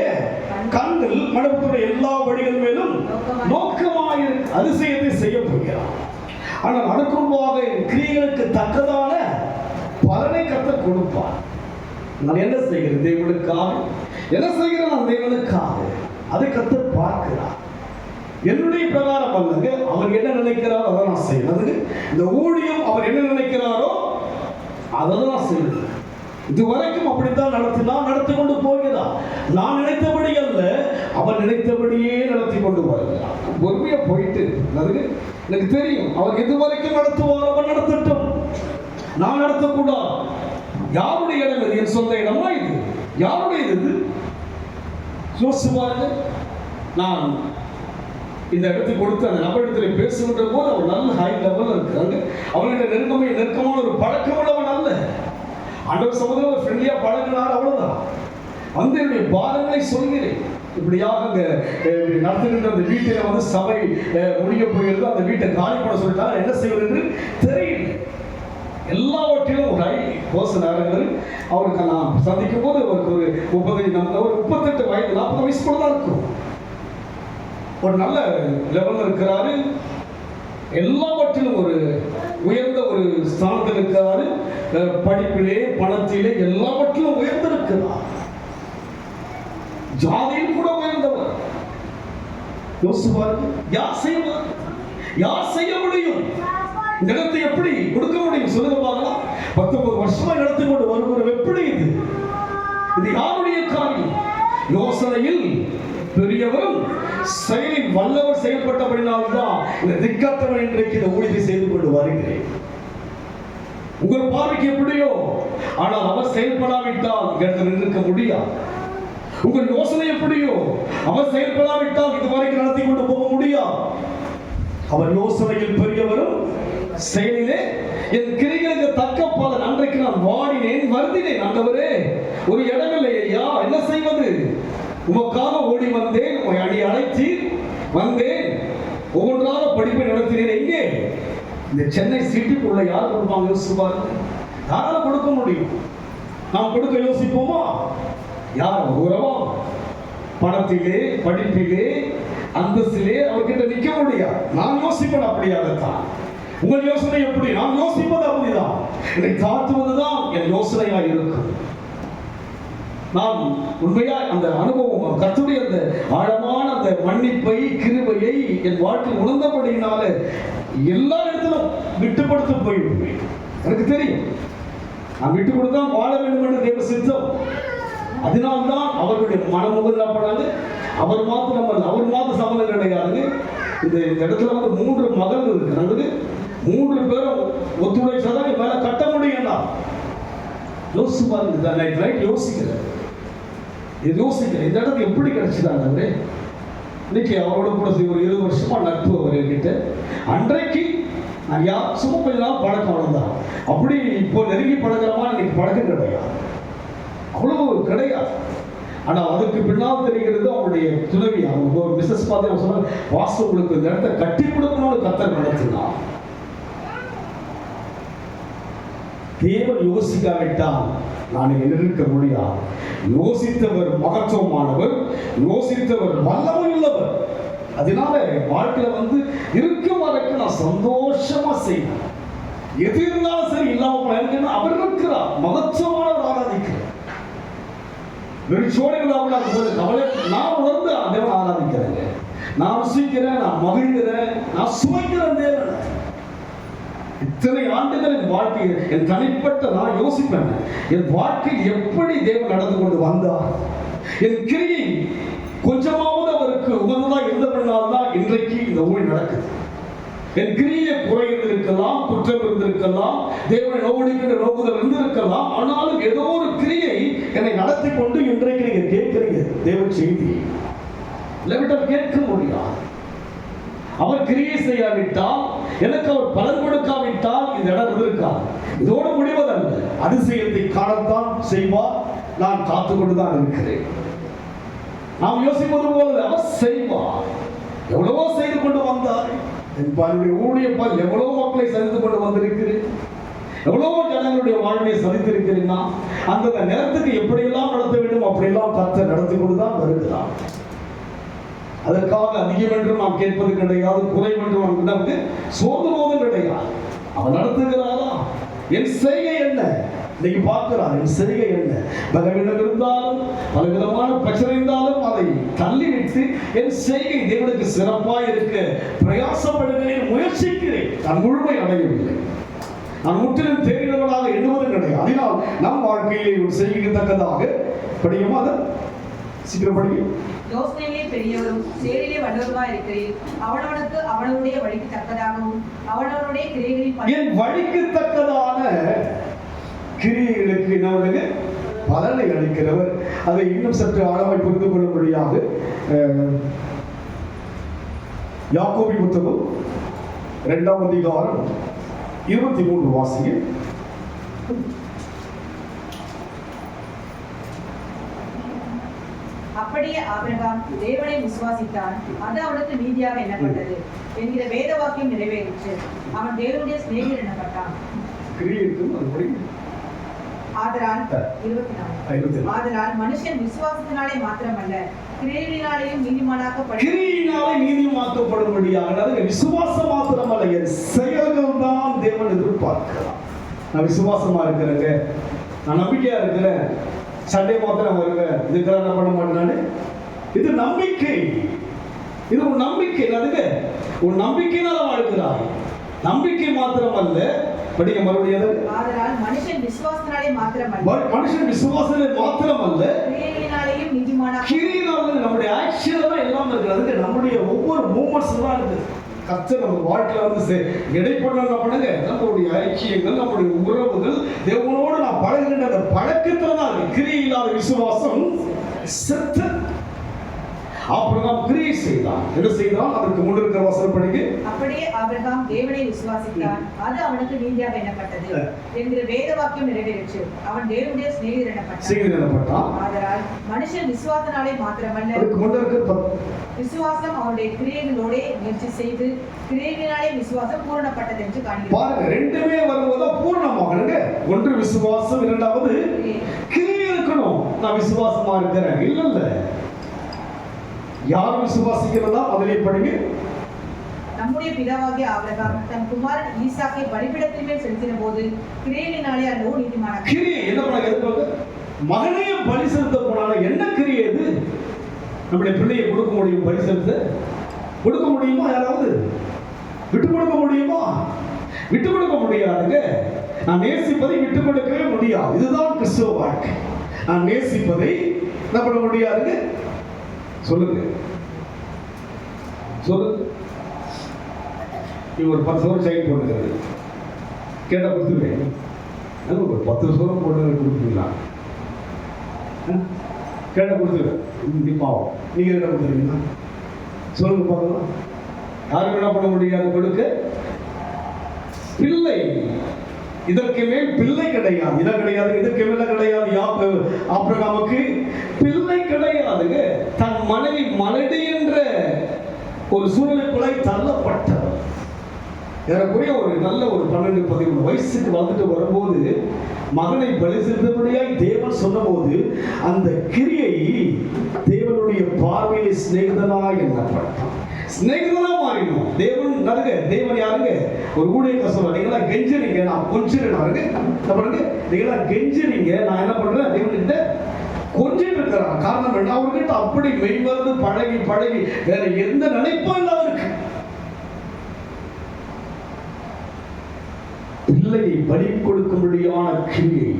கண்கள் மனதுடைய எல்லா வழிகள் மேலும் நோக்கமாக அதிசயத்தை செய்ய போகிறார். ஆனால் அதற்குள்ளாக கிரிகளுக்கு தக்கதான பலனை கர்த்தர் கொடுப்பார். நான் என்ன செய்கிறேன்? தேவனுக்காக என்ன செய்கிறேன்? நான் தேவனுக்காக அதை கர்த்தர் பார்க்கிறார். என்னுடைய பிரகாரம் அல்லங்க, அவர் என்ன நினைக்கிறாரோ அதை நான் செய்யறது. இந்த ஊழியம் அவர் என்ன நினைக்கிறாரோ அதை நான் செய்யறது. இதுவரைக்கும் அப்படித்தான் நடத்தி கொண்டு போகிறார். நான் நினைத்தபடி அல்ல, அவர் நினைத்தபடியே நடத்தி கொண்டு வருகிறார். பொறுமையா போயிட்டு எனக்கு தெரியும், அவர் எதுவரைக்கும் நடத்துவார், அவர் நடத்தட்டும், நான் நடத்தக்கூடாது. யாருடைய இடம் இது? என் சொந்த இடமா இது? யாருடைய இது? யோசிப்பாருங்க. நான் இந்த இடத்துக்கு கொடுத்து அந்த நபரிடத்தில் பேசுகின்ற போது அவர் நல்ல ஹை லெவலில் இருக்கிறாங்க. அவர்கிட்ட நெருக்கமான ஒரு பழக்கம் உள்ளவன் அல்ல. ஆண்டவர் சமூகத்தில் ஒரு ஃப்ரெண்ட்லியா பழகினார், அவ்வளவுதான். அந்த என்னுடைய பாரங்களை சொல்கிறேன். இப்படியாக நடத்துகின்ற அந்த வீட்டில் சபை முடிய போகிறது, அந்த வீட்டை காலி பண்ண சொல்லிட்டாங்க. என்ன செய்வது என்று தெரியல. எல்லாவற்றிலும் ஒரு பர்சன் ஆகிறது. அவருக்கு நான் சந்திக்கும் போது அவருக்கு ஒரு 38 வயது 40 வயசு கூட தான் இருக்கும். ஒரு நல்ல லெவலில் இருக்கிறாரு. எல்லாவற்றிலும் ஒரு உயர்ந்த ஒரு ஸ்தானத்தில் இருக்கிறாரு. படிப்பிலே, பணத்திலே எல்லாவற்றிலும் உயர்ந்திருக்கிறார். ஜாதியில் கூட உயர்ந்தவர். யோசிப்பார்கள், யார் செய்வார்? யார் செய்ய முடியும்? இந்த இடத்தை எப்படி கொடுக்க முடியும்? சொல்லுங்க பார்க்கலாம். 19 வருஷமா நடத்தி கொண்டு வருகிற எப்படி இது? இது யாருடைய காரியம்? யோசனையில் பெரியவரும் செயலில் வல்லவர் செயல்பட்டபடினால்தான் இந்த திக்கற்றவன் இன்றைக்கு இந்த ஊழியத்தை செய்து கொண்டு வருகிறேன். உங்கள் பார்வைக்கு எப்படியோ, ஆனால் அவர் செயல்படாவிட்டால் இடத்தில் நிற்க முடியாது. உங்கள் யோசனை எப்படியோ, அவர் செயல்படாவிட்டால் இதுவரைக்கும் நடத்தி கொண்டு போக முடியாது. அவர் யோசனையில் பெரியவரும் செயலிலே என் கிரிகளுக்கு தக்க பலன். அன்றைக்கு நான் வாடினேன், வருந்தினேன். ஆண்டவரே, ஒரு இடமில்லை ஐயா, என்ன செய்வது? உமக்காக ஓடி வந்தேன், உம்மை அழைத்து வந்தேன், ஒவ்வொன்றாக படிப்பை நடத்தினேன். எங்கே? இந்த சென்னை சிட்டிக்குள்ள யார் கொடுப்பாங்க? யோசிப்பாரு. யாரால கொடுக்க முடியும்? நாம் கொடுக்க யோசிப்போமா? யார்? உறவா? பணத்திலே, படிப்பிலே, அந்தஸ்திலே அவர்கிட்ட நிற்க முடியாது. நான் யோசிப்பேன் அப்படியாகத்தான். உங்கள் யோசனை எப்படி? நான் யோசிப்பது அப்படிதான். என்னை தாழ்த்துவதுதான் என் யோசனையாக இருக்கும். நான் உண்மையா அந்த அனுபவம், கர்த்தருடைய அந்த ஆழமான அந்த மன்னிப்பை, கிருபையை என் வாழ்க்கையில் உணர்ந்தபடியினால எல்லா இடத்திலும் விட்டுப்படுத்த போய்விடுவேன். எனக்கு தெரியும், நான் விட்டு கொடுத்தா வாழ வேண்டும் என்று தேவ சித்தம். அதனால்தான் அவர்களுடைய மனமுகம் பண்ணாது. அவர் மாத்திரம் அல்ல, அவர் மாத்திரம் சம்மந்தம் கிடையாது. இந்த இடத்துல 3 மகள்கள் இருக்கிறாங்க. 3 பேரும் ஒத்துழைச்சாதான் மேல கட்ட முடியும். யோசிச்சு பாருங்க. யோசிக்கிறேன், இந்த இடத்துக்கு எப்படி கிடைச்சிட்டாங்க? இன்னைக்கு அவரோட கூட ஒரு 20 வருஷமா நட்பு அவர்கிட்ட. அன்றைக்கு நான் சும்மா கொஞ்ச நாள் பழக்கம் வளர்ந்தான். அப்படி இப்போ நெருங்கி பழகிறமா இன்னைக்கு பழக்கம் கிடையாது, அவ்வளவு கிடையாது. ஆனால் அதுக்கு பின்னால் தெரிகிறது அவங்களுடைய துணைவி. அவங்க ஒரு பிசினஸ் பார்த்து சொன்னாங்க, வாஸ்து உங்களுக்கு இந்த இடத்த கட்டி கொடுக்கணும்னு கர்த்தர் நடத்தினார். தேவன் யோசிக்காவிட்டால் நான் நிற்க முடியாது. யோசித்தவர் மகத்துவமானவர், யோசித்தவர் வல்லமை உள்ளவர். அதனால வாழ்க்கையில இருக்கும் வரைக்கும் நான் சந்தோஷமா செய்வேன். எது இருந்தாலும் சரி, இல்லாம அவர் இருக்கிறார், மகத்துவமானவர் ஆராதிக்கிறார். வெளிச்சோடைகளாக கவலை நான் உணர்ந்து தேவன் ஆராதிக்கிறேங்க. நான் ருசிக்கிறேன், நான் மகிழ்கிறேன், நான் சுவைக்கிறேன் தேவன். இத்தனை ஆண்டுகள் என் வாழ்க்கை, என் தனிப்பட்ட நான் யோசிப்பேன், என் வாழ்க்கை எப்படி தேவன் நடந்து கொண்டு வந்தார், என் கிரியை கொஞ்சமாவது அவருக்கு உகந்ததா இருந்தபடினால்தான் இன்றைக்கு இந்த ஊழல் நடக்குது. என் கிரியை குறை இருந்திருக்கலாம், குற்றம் இருந்திருக்கலாம், தேவனை நோவடிக்கின்ற நோக்குதல் இருந்திருக்கலாம். ஆனாலும் ஏதோ ஒரு கிரியை என்னை நடத்தி கொண்டு இன்றைக்கு நீங்க கேட்கிறீங்க தேவ செய்தி. இல்லவிட்டால் கேட்க முடியாது. அவர் கிரியை செய்யாவிட்டால், எனக்கு அவர் பலன் கொடுக்காவிட்டால் இந்த இடம் இருந்திருக்காது. இதோடு முடிவதல்ல, அதிசயத்தை காணத்தான் செய்வார். நான் காத்து கொண்டுதான் இருக்கிறேன். நாம் யோசிப்பது போல அவர் செய்வார். எவ்வளவோ செய்து கொண்டு வந்தார். என் பாருடைய ஊழியப்பால் எவ்வளவு மக்களை சந்தித்து கொண்டு வந்திருக்கிறேன், எவ்வளவோ ஜனங்களுடைய வாழ்வை சந்தித்திருக்கிறேன். அந்த நேரத்துக்கு எப்படியெல்லாம் நடத்த வேண்டும் அப்படியெல்லாம் கர்த்தர் நடத்தி கொண்டுதான் வருகிறார். அதற்காக அதிகம் என்று நாம் கேட்பது கிடையாது, குறைவு என்று நமக்கு சோர்ந்து போவதும் கிடையாது. அவர் நடத்துகிறாரா? என் செய்கை என்ன? இன்னைக்கு பார்க்கிறார், என் செய்கை என்ன? பலவீனம் இருந்தாலும், பலவிதமான பிரச்சனை இருந்தாலும் அதை தள்ளிவிட்டு என் செய்கை தேவனுக்கு சிறப்பாக இருக்க பிரயாசப்படுகிறேன், முயற்சிக்கிறேன். நான் முழுமை அடையவில்லை, நான் முற்றிலும் தேடினவனாக எண்ணுவதும் கிடையாது. அதனால் நம் வாழ்க்கையை ஒரு செய்யத்தக்கதாக படியுமா? அதை சீக்கிரம் படிக்கும். யோசனையிலே பெரியவரும் செயலிலே வல்லவருமாய் இருக்கிறீர். அவனவனுக்கு அவனுடைய வழிக்கு தக்கதாகவும் அவனவனுடைய கிரியைகளின் என் வழிக்கு தக்கதான கிரியைகளுக்கு நம்மளுக்கு பலனை அளிக்கிறவர். அதை இன்னும் சற்று ஆழமாய் புரிந்து கொள்ளும்படியாக யாக்கோபு புத்தகம் 2ஆம் அதிகாரம் 23 வாசிங்க. அப்படியே ஆபிரகாம் தேவனை விசுவாசித்தான், அது அவனுக்கு நீதியாக எண்ணப்பட்டது என்கிற வேத வாக்கியம் நிறைவேறிற்று. அவன் தேவனுடைய சிநேகிதன் எண்ணப்பட்டான். ஆதலால் 24 ஆதலால் மனுஷன் விசுவாசத்தினாலே மாத்திரமல்ல கிரியைகளினாலேயும் நீதிமாக்கப்படும்படியாக விசுவாசம் மாத்திரமல்ல, என் செயல்கள் தான் தேவன் எதிர்பார்க்கிறார். நான் விசுவாசமா இருக்கிறேங்க, நான் நம்பிக்கையா இருக்கிறேன், சண்டே மாத்திரம் வருவேன், இதுக்கெல்லாம் என்ன பண்ண மாட்டேன். இது நம்பிக்கை, இது ஒரு நம்பிக்கை. அதுக்கு ஒரு நம்பிக்கையினால வாழ்கிறாய். நம்பிக்கை மாத்திரமல்ல, படிக்க மறுபடியும். ஆதலால் மனுஷன் விசுவாசத்தினாலே மாத்திரமல்ல, மனுஷன் விசுவாசத்திலே மாத்திரமல்ல கிரியைகளினாலேயும் நீதிமானாக. கிரியையினால நம்முடைய ஆக்ஷன் தான் எல்லாம் இருக்குது. அதுக்கு நம்முடைய ஒவ்வொரு மூமெண்ட்ஸ் தான் இருக்குது. கர்த்தர் நம்ம வாழ்க்கையில வந்து இடைப்பட பண்ணுங்க. நம்மளுடைய ஐக்கியங்கள், நம்முடைய உறவுகள், தேவனோடு நான் பழகுகின்ற அந்த பழக்கத்துல தான் இருக்கு. கிரியை இல்லாத விசுவாசம் செத்து. ஆபிரகாம் கிரியை செய்தான். என்ன செய்தான்? அதற்கு முன் இருக்கிற வசனம் படிங்க. அப்படியே ஆபிரகாம் தேவனை விசுவாசித்தான், அது அவனுக்கு நீதியாக எண்ணப்பட்டது என்கிற வேத வாக்கியம் நிறைவேறிற்று. அவன் தேவனுடைய சிநேகிதன் எண்ணப்பட்டான். ஆதலால் மனுஷன் விசுவாசத்தினாலே மாத்திரமல்ல, அதுக்கு முன் இருக்கிற விசுவாசம் அவனுடைய கிரியைகளோட முயற்சி செய்து கிரியைகளினாலே விசுவாசம் பூரணப்பட்டது என்று காண்கிறோம். பாருங்க, ரெண்டுமே வருவதா பூரணமாகணுங்க. ஒன்று விசுவாசம், இரண்டாவது கிரியை இருக்கணும். நான் விசுவாசமா இருக்கிறேன் இல்ல, யார் விசுவாசிக்கிறதா? அதிலே படிங்க. நம்முடைய பிதாவாகிய ஆபிரகாம் தன் குமாரன் ஈசாக்கை பலிபீடத்தின் மேல் செலுத்தின போது கிரியைகளினாலே அல்லவோ நீதிமானானான். கிரியை என்ன பண்ண? மகனையே பலி செலுத்த போனால என்ன கிரியை இது? நம்முடைய பிள்ளையை கொடுக்க முடியும், பலி செலுத்த கொடுக்க முடியுமா? யாராவது விட்டு கொடுக்க முடியுமா? விட்டு கொடுக்க முடியாதுங்க. நான் நேசிப்பதை விட்டு கொடுக்கவே முடியாது. இதுதான் கிறிஸ்துவ வாழ்க்கை. நான் நேசிப்பதை என்ன பண்ண முடியாதுங்க? சொல்லுங்க சொல்லுங்க. நீ ஒரு 10 சவரம் செயின் போட்டுக்கிறது கேட்டா கொடுத்துருவேன். ஒரு 10 சவரம் போட்டு கொடுத்துருங்களா? கேட்டா கொடுத்துருவேன். பாவம், நீங்க என்ன கொடுத்துருவீங்களா? சொல்லுங்க பார்க்கலாம். யாரும் என்ன பண்ண முடியாது கொடுக்க. பிள்ளை, இதற்கு மேல் பிள்ளை கிடையாது. இதை கிடையாது, இதற்கு மேல கிடையாது. ஆபிரகாமுக்கு பிள்ளை கிடையாதுங்க. தன் மனைவி மலடி என்ற ஒரு சூழ்நிலைக்குள்ளே தள்ளப்பட்டவர். ஏறக்குறைய ஒரு நல்ல ஒரு 12-13 வயசுக்கு வந்துட்டு வரும்போது மகனை பலி செலுத்தபடியாய் தேவன் சொன்னபோது அந்த கிரியை தேவனுடைய பார்வையில் சிநேகிதனாய் எண்ணப்பட்டான். சிநேகிதனா மாறினோம். தேவன் நடுங்க. தேவன் யாருங்க? ஒரு ஊழியக்காரர் சொல்றாரு, நீங்களா கெஞ்சுறீங்க, நான் கொஞ்சிறேன். நீங்களா கெஞ்சுறீங்க, நான் என்ன பண்றேன்? தேவன் கிட்ட கொஞ்சிட்டு இருக்கிறான். காரணம் என்ன? அவர்கிட்ட அப்படி மெய்மருந்து பழகி பழகி வேற எந்த நினைப்பும் இல்லை அவருக்கு. பலி கொடுக்கும்படியான கிரியை.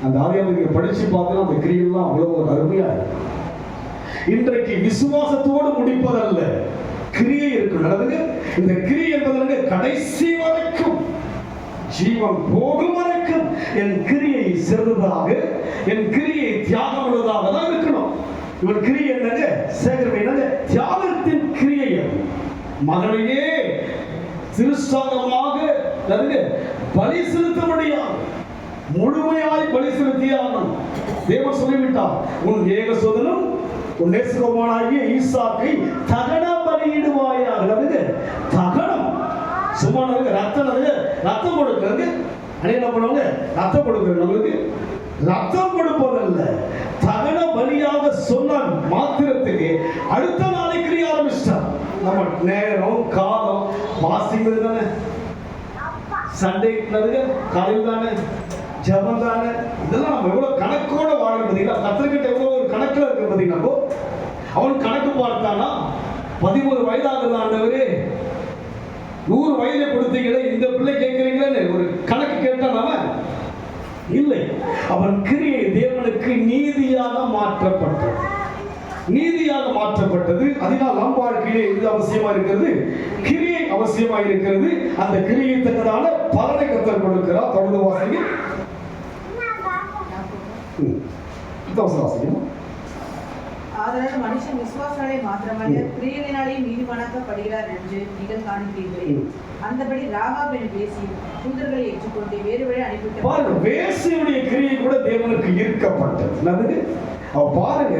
அந்த ஆதியாகமத்தை நீங்க படிச்சு பார்த்தீங்கன்னா அந்த கிரியெல்லாம் அவ்வளவு ஒரு அருமையா இருக்கு. இன்றைக்கு விசுவாசத்தோடு முடிப்பதல்ல, கிரியை இருக்கு நடந்துங்க. இந்த கிரியை என்பது கடைசி வரைக்கும், ஜீவன் போகும் வரைக்கும் என் கிரியை சிறந்ததாக, என் கிரியை தியாகம் உள்ளதாக தான் இருக்கணும். இவன் கிரியை என்னங்க? சேகரிப்பு என்னங்க? தியாகத்தின் கிரியை. மகனையே திருஷ்டாகமாக பலி செலுத்த முடியாது, முழுமையாய் பலி செலுத்தியாகணும். தேவன் சொல்லிவிட்டார், உன் ஏகசுதனும் உன் நேசகுமாரனாகிய ஈசாக்கை தகன பலியிடுவாயாக. தகனம் சும்மா ரத்தம் கொடுக்கிறது. என்ன பண்ணுவாங்க? ரத்தம் கொடுக்கிறது. நம்மளுக்கு ரத்தம் கொடுப்பதல்ல, தகன பலியாக சொன்ன மாத்திரத்துக்கு அடுத்த நாளை கிரியை ஆரம்பிச்சிட்டார். நம்ம நேரம் காலம் வாசிக்கிறது தானே, சண்டே காலையில் தானே, ஜபம் தானே, இதெல்லாம் நம்ம எவ்வளவு கணக்கோட வாழ பார்த்தீங்களா? கத்திரிக்கிட்ட எவ்வளவு ஒரு கணக்கில் இருக்கு பார்த்தீங்கன்னா. அவன் கணக்கு பார்த்தானா 13 வயதாகுது ஆண்டவரே, 100 வயதை கொடுத்தீங்களே, இந்த பிள்ளை கேட்கிறீங்களே ஒரு கணக்கு கேட்டான் இல்லை. அவன் கிரியை தேவனுக்கு நீதியாக மாற்றப்பட்டது, நீதியாக மாற்றப்பட்டது. அதனால் நம் வாழ்க்கையிலே இது அவசியமா இருக்கிறது, கிரியை அவசியமா இருக்கிறது. அந்த கிரியை தக்கதான பலனை கர்த்தர் கொடுக்கிறார். தொடர்ந்து வாசிங்க. ஆதலால் மனுஷன் விசுவாசனாலே மாத்திரமல்ல கிரியைகளினாலேயும் நீதிமானாக்கப்படுகிறார் என்று நீங்கள் காண்கிறீர்களே. அந்தபடி ராகாப் என்ற வேசி தூதர்களை ஏற்றுக்கொண்டு வேறு வழி அனுப்பிவிட்டார். பாருங்க, வேசியுடைய கிரியை கூட தேவனுக்கு ஈர்க்கப்பட்டது. அவ பாருங்க,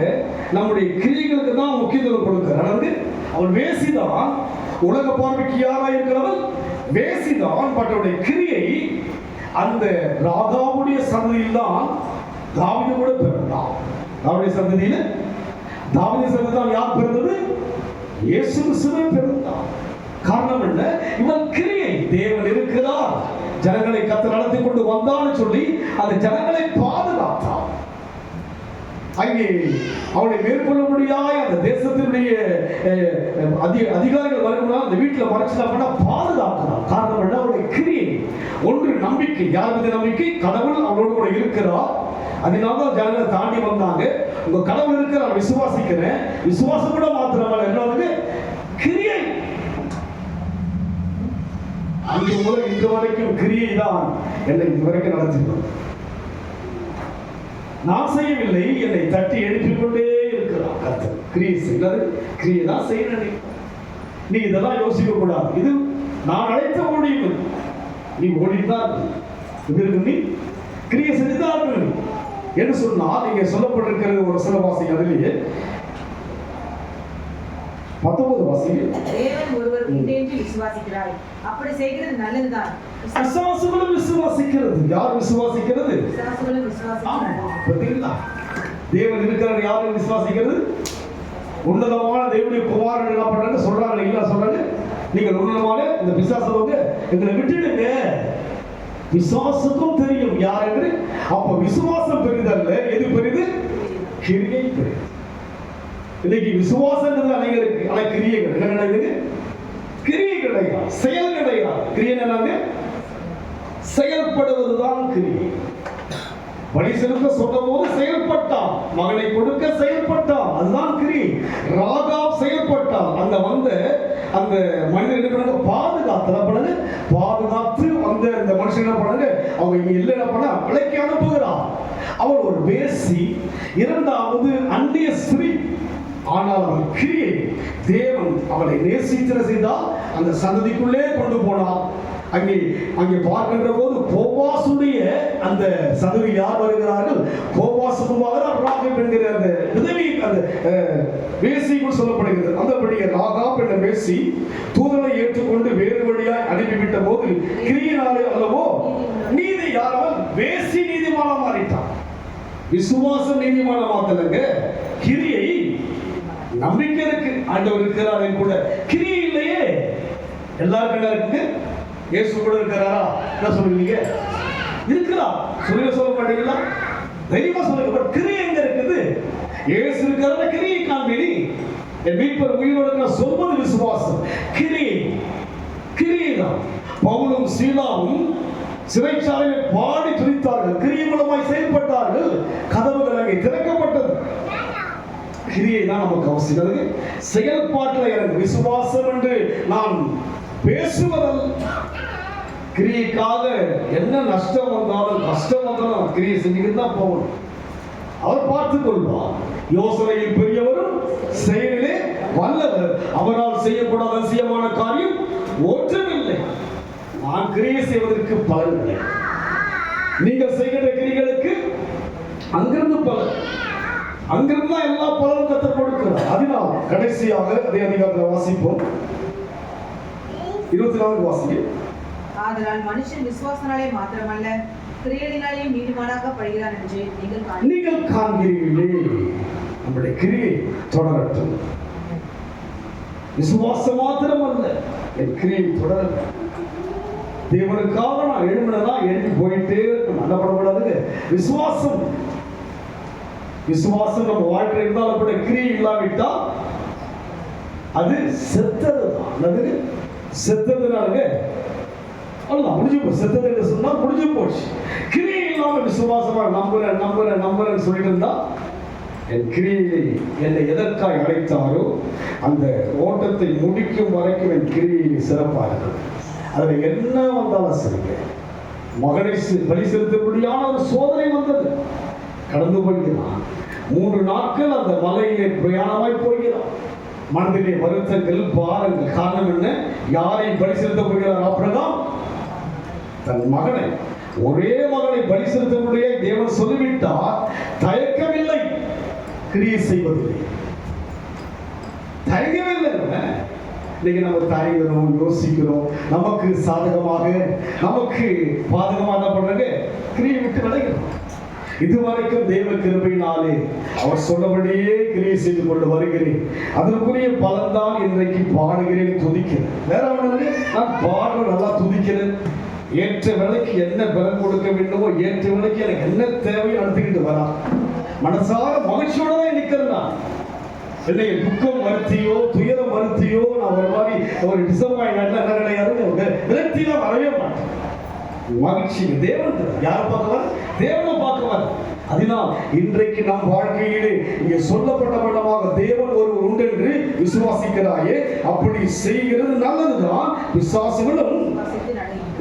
நம்முடைய கிரியைகளுக்கு தான் முக்கியத்துவம் கொடுக்கிறார். அவன் வேசிதான், உலக பார்வைக்கு யாரா இருக்கிறவன் வேசிதான். பட் அவருடைய கிரியை அந்த ராகாவுடைய சந்ததியில் தான் தாவீது கூட பிறந்தான். தாவீது சந்ததியில தாவீது சந்ததியில் யார் பிறந்தது? இயேசு கிறிஸ்துவே பிறந்தான். காரணம் என்ன? இவன் கிரியை. தேவன் இருக்கிறார், ஜனங்களை கர்த்தர் நடத்தி கொண்டு வந்தான்னு சொல்லி அந்த ஜனங்களை பாதுகாத்தான். அங்கே அவனை மேற்கொள்ள முடியாத அந்த தேசத்தினுடைய அதிகாரிகள் வரும்போது அந்த வீட்டில் மறைச்சா பண்ண பாதுகாக்கிறான். காரணம் என்ன? அவருடைய கிரியை. ஒன்று நம்பிக்கை. யார் மீது நம்பிக்கை? கடவுள் அவரோடு கூட இருக்கிறார். அதனால ஜனங்களை தாண்டி வந்தாங்க. உங்க கடவுள் இருக்கிற நான் விசுவாசிக்கிறேன். விசுவாசம் கூட மாத்திரமல்ல, என்னது கிரியை. அன்று முதல் இன்று வரைக்கும் கிரியை தான் என்னை இதுவரைக்கும் நடத்தினோம். நான் செய்யவில்லை, என்னை தட்டி எழுப்பிக் கொண்டே இருக்கிறார் கர்த்தர். கிரியை செய்வது, கிரியை தான் செய்யணும். நீ இதெல்லாம் யோசிக்க கூடாது. இது நான் அழைத்த முடியும். நீ ஓடிதான் நீ கிரியை செஞ்சுதான் என்று சொன்னால் நீங்க சொல்லப்பட்டிருக்கிறது ஒரு சில வாசிங்க. அதிலேயே 19 வாசிங்க. தேவன் ஒருவர் உண்டு என்று விசுவாசிக்கிறாய், அப்படி செய்கிறது நல்லதுதான். விசுவாசிகளும் விசுவாசிக்கிறது. யார் விசுவாசிக்கிறது? விசுவாசிகளும் விசுவாசிக்கிறார்கள். தேவன் இருக்கிறார். யாரும் விசுவாசிக்கிறது? உன்னதமான தேவனுடைய குமாரன் என்ன பண்றாங்க சொல்றாங்க. இல்ல சொல்றாங்க, நீங்கள் உன்னதமான இந்த பிசாசை எங்களை விட்டுடுங்க. விசுவாசத்தும் தெரியும் யார் என்று. அப்ப விசுவாசம் பெரிதல்ல, எது பெரிது? கிரியை பெரிது. இன்னைக்கு விசுவாசம் அனைவருக்கு, ஆனா கிரியைகள் என்ன கிடையாது? கிரியை கிடையாது, செயல் கிடையாது. கிரியை என்னங்க? செயல்படுவதுதான் கிரியை. பலி செலுத்த சொன்ன போது செயல்பட்டான், மகனை கொடுக்க செயல்பட்டான், அதுதான் கிரியை. ராகாப் செயல்பட்டான். அந்த வந்த அந்த மனிதன் என்ன பண்ணாங்க? பாதுகாத்து பாதுகாத்து வந்த அந்த மனுஷன் என்ன பண்ணாங்க? அவங்க இங்க இல்லை என்ன பண்ண விலைக்கு அனுப்புகிறான். அவள் ஒரு வேசி, இரண்டாவது அந்நிய ஸ்திரீ. ஆனால் அவள் கிரியை தேவன் அவளை நேசித்திர செய்தால் அந்த சந்ததிக்குள்ளே கொண்டு போனார். அங்கே பார்க்கின்ற போது போவாசுடைய அந்த சந்ததி யார் வருகிறார்கள்? போவாசுமாக ராகாப் என்கிற அந்த விதவி, அந்த வேசிக்குள் சொல்லப்படுகிறது. அந்தபடியே ராகாப் என்ற வேசி தூதனை ஏற்றுக்கொண்டு வேறு வழியாய் அனுப்பிவிட்ட போது கிரியினாலே அல்லவோ நீதி யாரவன் வேசி நீதிமான மாறிட்டான். விசுவாசம் நீதிமான மாத்தலங்க, கிரியை. நம்பிக்கை இருக்கு, ஆண்டவர் இருக்கிறாரே கூட கிரியை இல்லையே. எல்லாருக்கும் இருக்கு. இயேசு கூட இருக்கிறாரா? என்ன சொல்லுவீங்க? இருக்கிறார். சொல்ல மாட்டீங்களா? தெய்வ சொல்லுங்க. கிரியை எங்க இருக்குது? இயேசு இருக்கிறத கிரியை காண்பினி. என் மீட்பர் உயிரோடு சொல்வது விசுவாசம். கிரியை, கிரியை தான். பவுலும் சீலாவும் சிறைச்சாலையிலே பாடி துதித்தார்கள், கிரியை மூலமாய் செயல்பட்டார்கள், கதவுகள் அங்கே திறக்கப்பட்டது. கிரியை தான் நமக்கு அவசியம். செயல்பாட்டில் எனக்கு விசுவாசம் என்று நான் பேசுவதல்ல. கிரியைக்காக என்ன நஷ்டம் வந்தாலும் கஷ்டம் வந்தாலும் கிரியை செஞ்சுக்கிட்டு தான் போகணும். அவர் பார்த்துக் கொள்வார். யோசனையில் பெரியவரும் செயலிலே வல்லவர், அவரால் செய்யக்கூடாத அதிசயமான காரியம் ஒன்றுமில்லை. நான் கிரியை செய்வதற்கு பலன் இல்லை. நீங்கள் செய்கின்ற கிரிகளுக்கு அங்கிருந்து பலன், அங்கிருந்து தான் எல்லா பலனும் கற்றுக் கொடுக்கிறார். அதனால் கடைசியாக அதே அதிகாரத்தில் வாசிப்போம். 24 வாசிங்க. ஆதலால் மனுஷன் விசுவாசனாலே மாத்திரமல்ல கிரியைகளினாலேயும் நீதிமானாக்கப்படுகிறான் என்று நீங்கள் காண்கிறீர்களே. நம்முடைய கிரியை தொடரட்டும். விசுவாசம் மாத்திரமல்ல, என் கிரியை தொடரட்டும். தேவனுக்காக நான் எழுமினா எழுதி போயிட்டே நடப்படக்கூடாது. விசுவாசம் விசுவாசம் நம்ம வாழ்க்கை இருந்தால் அப்படி கிரியை இல்லாவிட்டால் அது செத்ததுதான். அது செத்ததுனால முடிஞ்சு போச்சு. செத்தது என்று சொன்னா முடிஞ்சு போச்சு. கிரியை இல்லாம விசுவாசமா நம்புறேன்னு சொல்லிட்டு இருந்தா, என் கிரியை என்னை எதற்காக அழைத்தாரோ அந்த ஓட்டத்தை முடிக்கும் வரைக்கும் என் கிரியை சிறப்பாக இருக்கும். அதில் என்ன வந்தாலும் சரிங்க. மகனை பலி செலுத்தபடியான ஒரு சோதனை வந்தது. கடந்து போகிறான். 3 நாட்கள் அந்த மலையிலே பிரயாணமாய் போகிறான். மனதிலே வருத்தங்கள், பாரங்கள். காரணம் என்ன? யாரை பலி செலுத்த போகிறார்? ஆபிரகாம் தன் மகனை, ஒரே மகனை பலி செலுத்தக்கூடிய தேவன் சொல்லிவிட்டார். தயக்கமில்லை, கிரியை செய்வதில்லை. தயங்கவில்லை. இன்னைக்கு நம்ம தயங்குறோம், யோசிக்கிறோம். நமக்கு சாதகமாக நமக்கு பாதகமாக என்ன பண்றாங்க? கிரியை விட்டு விலகிறோம். இதுவரைக்கும் தேவ கிருபையினாலே அவர் சொன்னபடியே கிரியை செய்து கொண்டு வருகிறேன். அதற்குரிய பலன்தான் இன்றைக்கு பாடுகிறேன், துதிக்கிறேன். வேற ஒன்று, நான் பாடுற நல்லா துதிக்கிறேன். ஏற்ற வேலைக்கு என்ன பலன் கொடுக்க வேண்டுமோ, ஏற்ற வேலைக்கு எனக்கு என்ன தேவையோ நடத்திக்கிட்டு வரா. மனசார மகிழ்ச்சியோட தான் நிற்கிறேன். நான் என்னை துக்கம் வருத்தியோ துயரம் வருத்தியோ நான் ஒரு மாதிரி ஒரு டிசப்பாயின்ட் என்ன கிடையாது. விரக்தியெல்லாம் வரவே மாட்டேன். மகிழ்ச்சி தேவன் யாரை பார்க்கவார்? தேவனை பார்க்கவார். அதனால் இன்றைக்கு நம் வாழ்க்கையிலே இங்கே சொல்லப்பட்ட வண்ணமாக தேவன் ஒருவர் உண்டென்று விசுவாசிக்கிறாயே, அப்படி செய்கிறது நல்லதுதான். விசுவாசங்களும்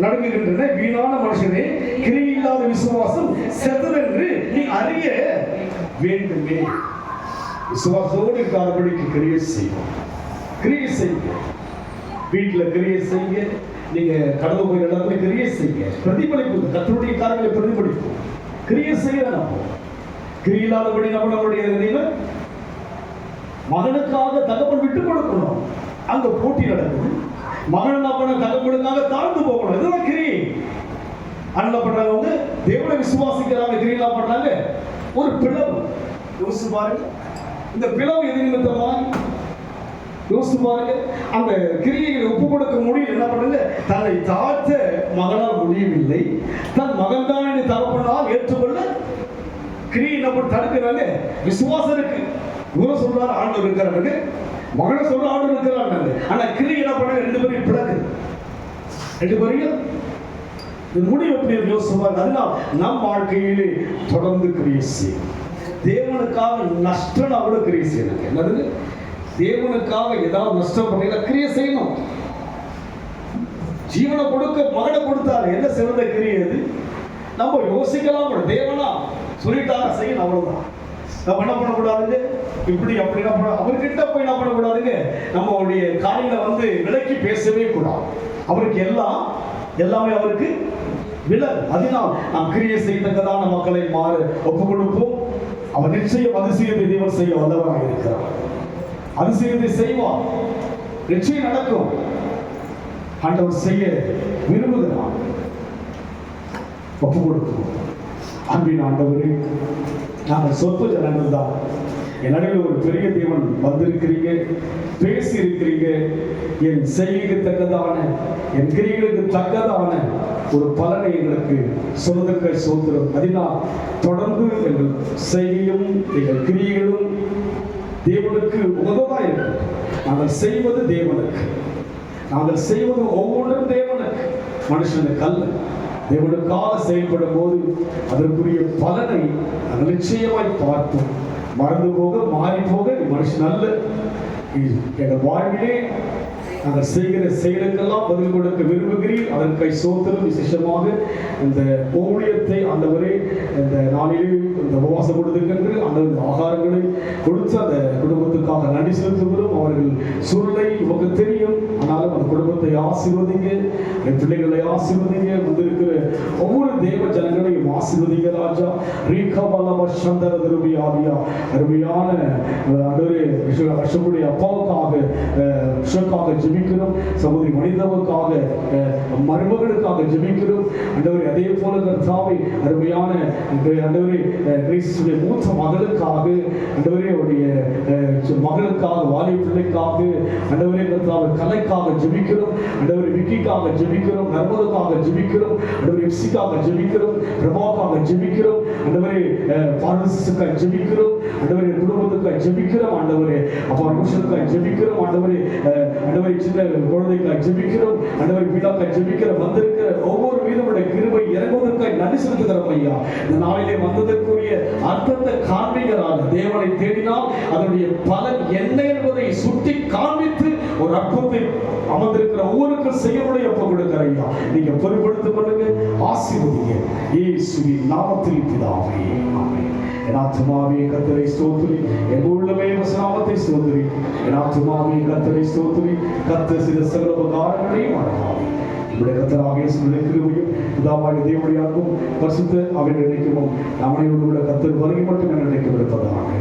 நடுங்குகின்றன. வீணான மனுஷனே, கிரியை இல்லாத விசுவாசம் செத்ததென்று நீ அறிய வேண்டுமே. விசுவாசத்தோடு இருக்காதபடிக்கு கிரியை செய்வோம். கிரியை செய்யுங்க. வீட்டில் கிரியை செய்யுங்க. நீங்க கடந்து போய் இடத்துல கிரியை செய்யுங்க. பிரதிபலிப்பு, கர்த்தருடைய காரியங்களை பிரதிபலிப்பு. கிரியை செய்ய நம்ம கிரியை இல்லாதபடி நம்மளுடைய மகனுக்காக தகப்பன் விட்டு கொடுக்கணும். அங்க போட்டி நடக்குது. மகன் அப்பன தகப்பனுக்காக தாழ்ந்து போகணும். இதுதான் கிரியை. அண்ணா பண்றவங்க தேவனை விசுவாசிக்கிறாங்க, கிரியா பண்றாங்க. ஒரு பிளவு யோசிச்சு பாருங்க. இந்த பிளவு எது நிமித்தமா யோசிச்சு பாருங்க. அந்த கிரியைகளை ஒப்பு கொடுக்க முடியும். என்ன பண்ணுங்க? தன்னை தாழ்த்த மகனால் முடியவில்லை. தன் மகன் தான் என்று தகப்பனால் ஏற்றுக்கொள்ள கிரியை என்ன பண்ண தடுக்கிறாங்க? விசுவாசம் இருக்கு. இவரை சொல்றாரு ஆண்டவர் இருக்கிறாங்க, மகனை சொல்ற ஆண்டவர் இருக்கிறாங்க. ஆனா கிரியை என்ன பண்ண? 2 பேரையும் பிளக்கு. 2 பேரையும் முடிவு எப்படி யோசிப்பாங்க. அதனால் நம் வாழ்க்கையிலே தொடர்ந்து கிரியை செய்யும். தேவனுக்காக நஷ்டம் கூட கிரியை செய்யணும். என்னது? தேவனுக்காக ஏதாவது நஷ்டம் பண்ணீங்க கிரியை செய்யணும். ஜீவனை கொடுக்க மகனை கொடுத்தாரு. என்ன சிறந்த கிரியை அது? நம்ம யோசிக்கலாம் கூட. தேவனா சொல்லிட்டாங்க செய்யணும், அவ்வளவுதான். நம்ம என்ன பண்ணக்கூடாதுங்க? இப்படி அப்படி அவர்கிட்ட போய் என்ன பண்ணக்கூடாதுங்க? நம்மளுடைய காரியங்களை விலக்கி பேசவே கூடாது. அவருக்கு எல்லாமே அவருக்கு விலகு. அதனால் நாம் கிரியை செய்யத்தக்கதான மக்களை ஒப்பு கொடுப்போம். அவர் நிச்சயம் அதிசயத்தை தேவன் செய்ய வல்லவராக இருக்கிறார். அதிசயத்தை செய்வார். நிச்சயம் நடக்கும். ஆண்டவர் செய்ய விரும்புகிறார். ஒப்பு கொடுப்போம். அன்பின் ஆண்டவரே, நாங்கள் சொற்ப ஜனங்கள் தான். என் நடுவில் ஒரு பெரிய தேவன் வந்திருக்கிறீங்க, பேசி இருக்கிறீங்க. என் செய்கைக்கு தக்கதான, என் கிரிகளுக்கு தக்கதான ஒரு பலனை எங்களுக்கு சொல்வதற்கு சோத்திரம். அதனால் தொடர்ந்து எங்கள் செய்கையும் எங்கள் கிரியைகளும் தேவனுக்கு உதவாக இருக்கும். நாங்கள் செய்வது தேவனுக்கு, நாங்கள் செய்வது ஒவ்வொன்றும் தேவனுக்கு. மனுஷனுக்கு அல்ல. தேவனுக்காக செயல்படும் போது அதற்குரிய பலனை நாங்கள் நிச்சயமாய் பார்த்தோம். மறந்து போக மாறி போக நீ மனுஷன் அல்ல. எங்கள் வாழ்விலே நாங்கள் செய்கிற செயலுக்கெல்லாம் பதில் கொடுக்க விரும்புகிறீர். அதற்கை சோதரும் விசேஷமாக இந்த ஊழியத்தை ஆண்டவரே இந்த நாளிலே இந்த உபவாசம் கொடுத்துக்கென்று அந்த ஆகாரங்களை கொடுத்து அந்த குடும்பத்துக்காக நன்றி செலுத்துகிறோம். அவர்கள் சூழ்நிலை உமக்கு தெரியும். ஆனாலும் அந்த குடும்பத்தை ஆசீர்வதிங்க, என் பிள்ளைகளை ஆசீர்வதிங்க, வந்திருக்கிற ஒவ்வொரு தேவ ஜனங்களையும் ஆசீர்வதிங்க ராஜா. அருமையான அஷபுடைய அப்பாவுக்காக ஜெபிக்கிறோம். சகோதரி மனிதவுக்காக மருமகளுக்காக ஜெபிக்கிறோம். ஆண்டவரே அதே போல கர்த்தாவே அருமையான ஆண்டவரே கிறிஸ்துவின் மூத்த மகளுக்காக ஆண்டவரே அவருடைய மகளுக்காக வாலிப பிள்ளைக்காக ஆண்டவரே கர்த்தாவே கலைக்காக ஜெபிக்கிறோம். ஆண்டவரே விக்கிக்காக ஜெபிக்கிறோம். நர்மதுக்காக ஜெபிக்கிறோம். ஆண்டவரே எப்சிக்காக ஜெபிக்கிறோம். பிரபாக்காக ஜெபிக்கிறோம். ஆண்டவரே பார்வசிஸ்டுக்காக ஜெபிக்கிறோம். ஆண்டவரே குடும்பத்துக்காக ஜெபிக்கிறோம். ஆண்டவரே அப்பா ரோஷனுக்காக ஜெபிக்கிறோம். ஆண்டவரே சின்ன குழந்தைக்காக ஜெபிக்கிறோம். ஆண்டவரே பிதாக்காக ஜெபிக்கிறோம். வந்திருக்கிற ஒவ்வொரு மீதுமுடைய கிருபை இறங்குவதற்காக நன்றி செலுத்துகிறோம் ஐயா. இந்த நாளிலே வந்ததற்குரிய அர்த்தத்தை காண்பிக்கிறார். தேவனை தேடினால் அதனுடைய பலன் என்ன என்பதை சுட்டி காண்பித்து ஒரு அற்புதத்தை அமர்ந்திருக்கிற ஒவ்வொருக்கும் செய்யக்கூடிய ஒப்பு கொடுக்கிற ஐயா. நீங்க பொறுப்படுத்திக் கொள்ளுங்க, ஆசீர்வதிங்க இயேசுவின் நாமத்தில் பிதாவே, ஆமென். என் ஆத்துமாவே கர்த்தரை ஸ்தோத்திரி, என் உள்ளமே நாமத்தை ஸ்தோத்திரி. என் ஆத்துமாவே கர்த்தரை ஸ்தோத்திரி, கர்த்தர் செய்த சகல உபகாரங்களையும் மறவாதே. நம்முடைய கர்த்தராகிய இயேசுவின் கிருபையும் பிதாவாகிய தேவனுடைய அன்பும் பரிசுத்த ஆவியின் ஐக்கியமும் நம்மை கர்த்தர் வருகை மட்டும் நினைக்கும் இருப்பதாக.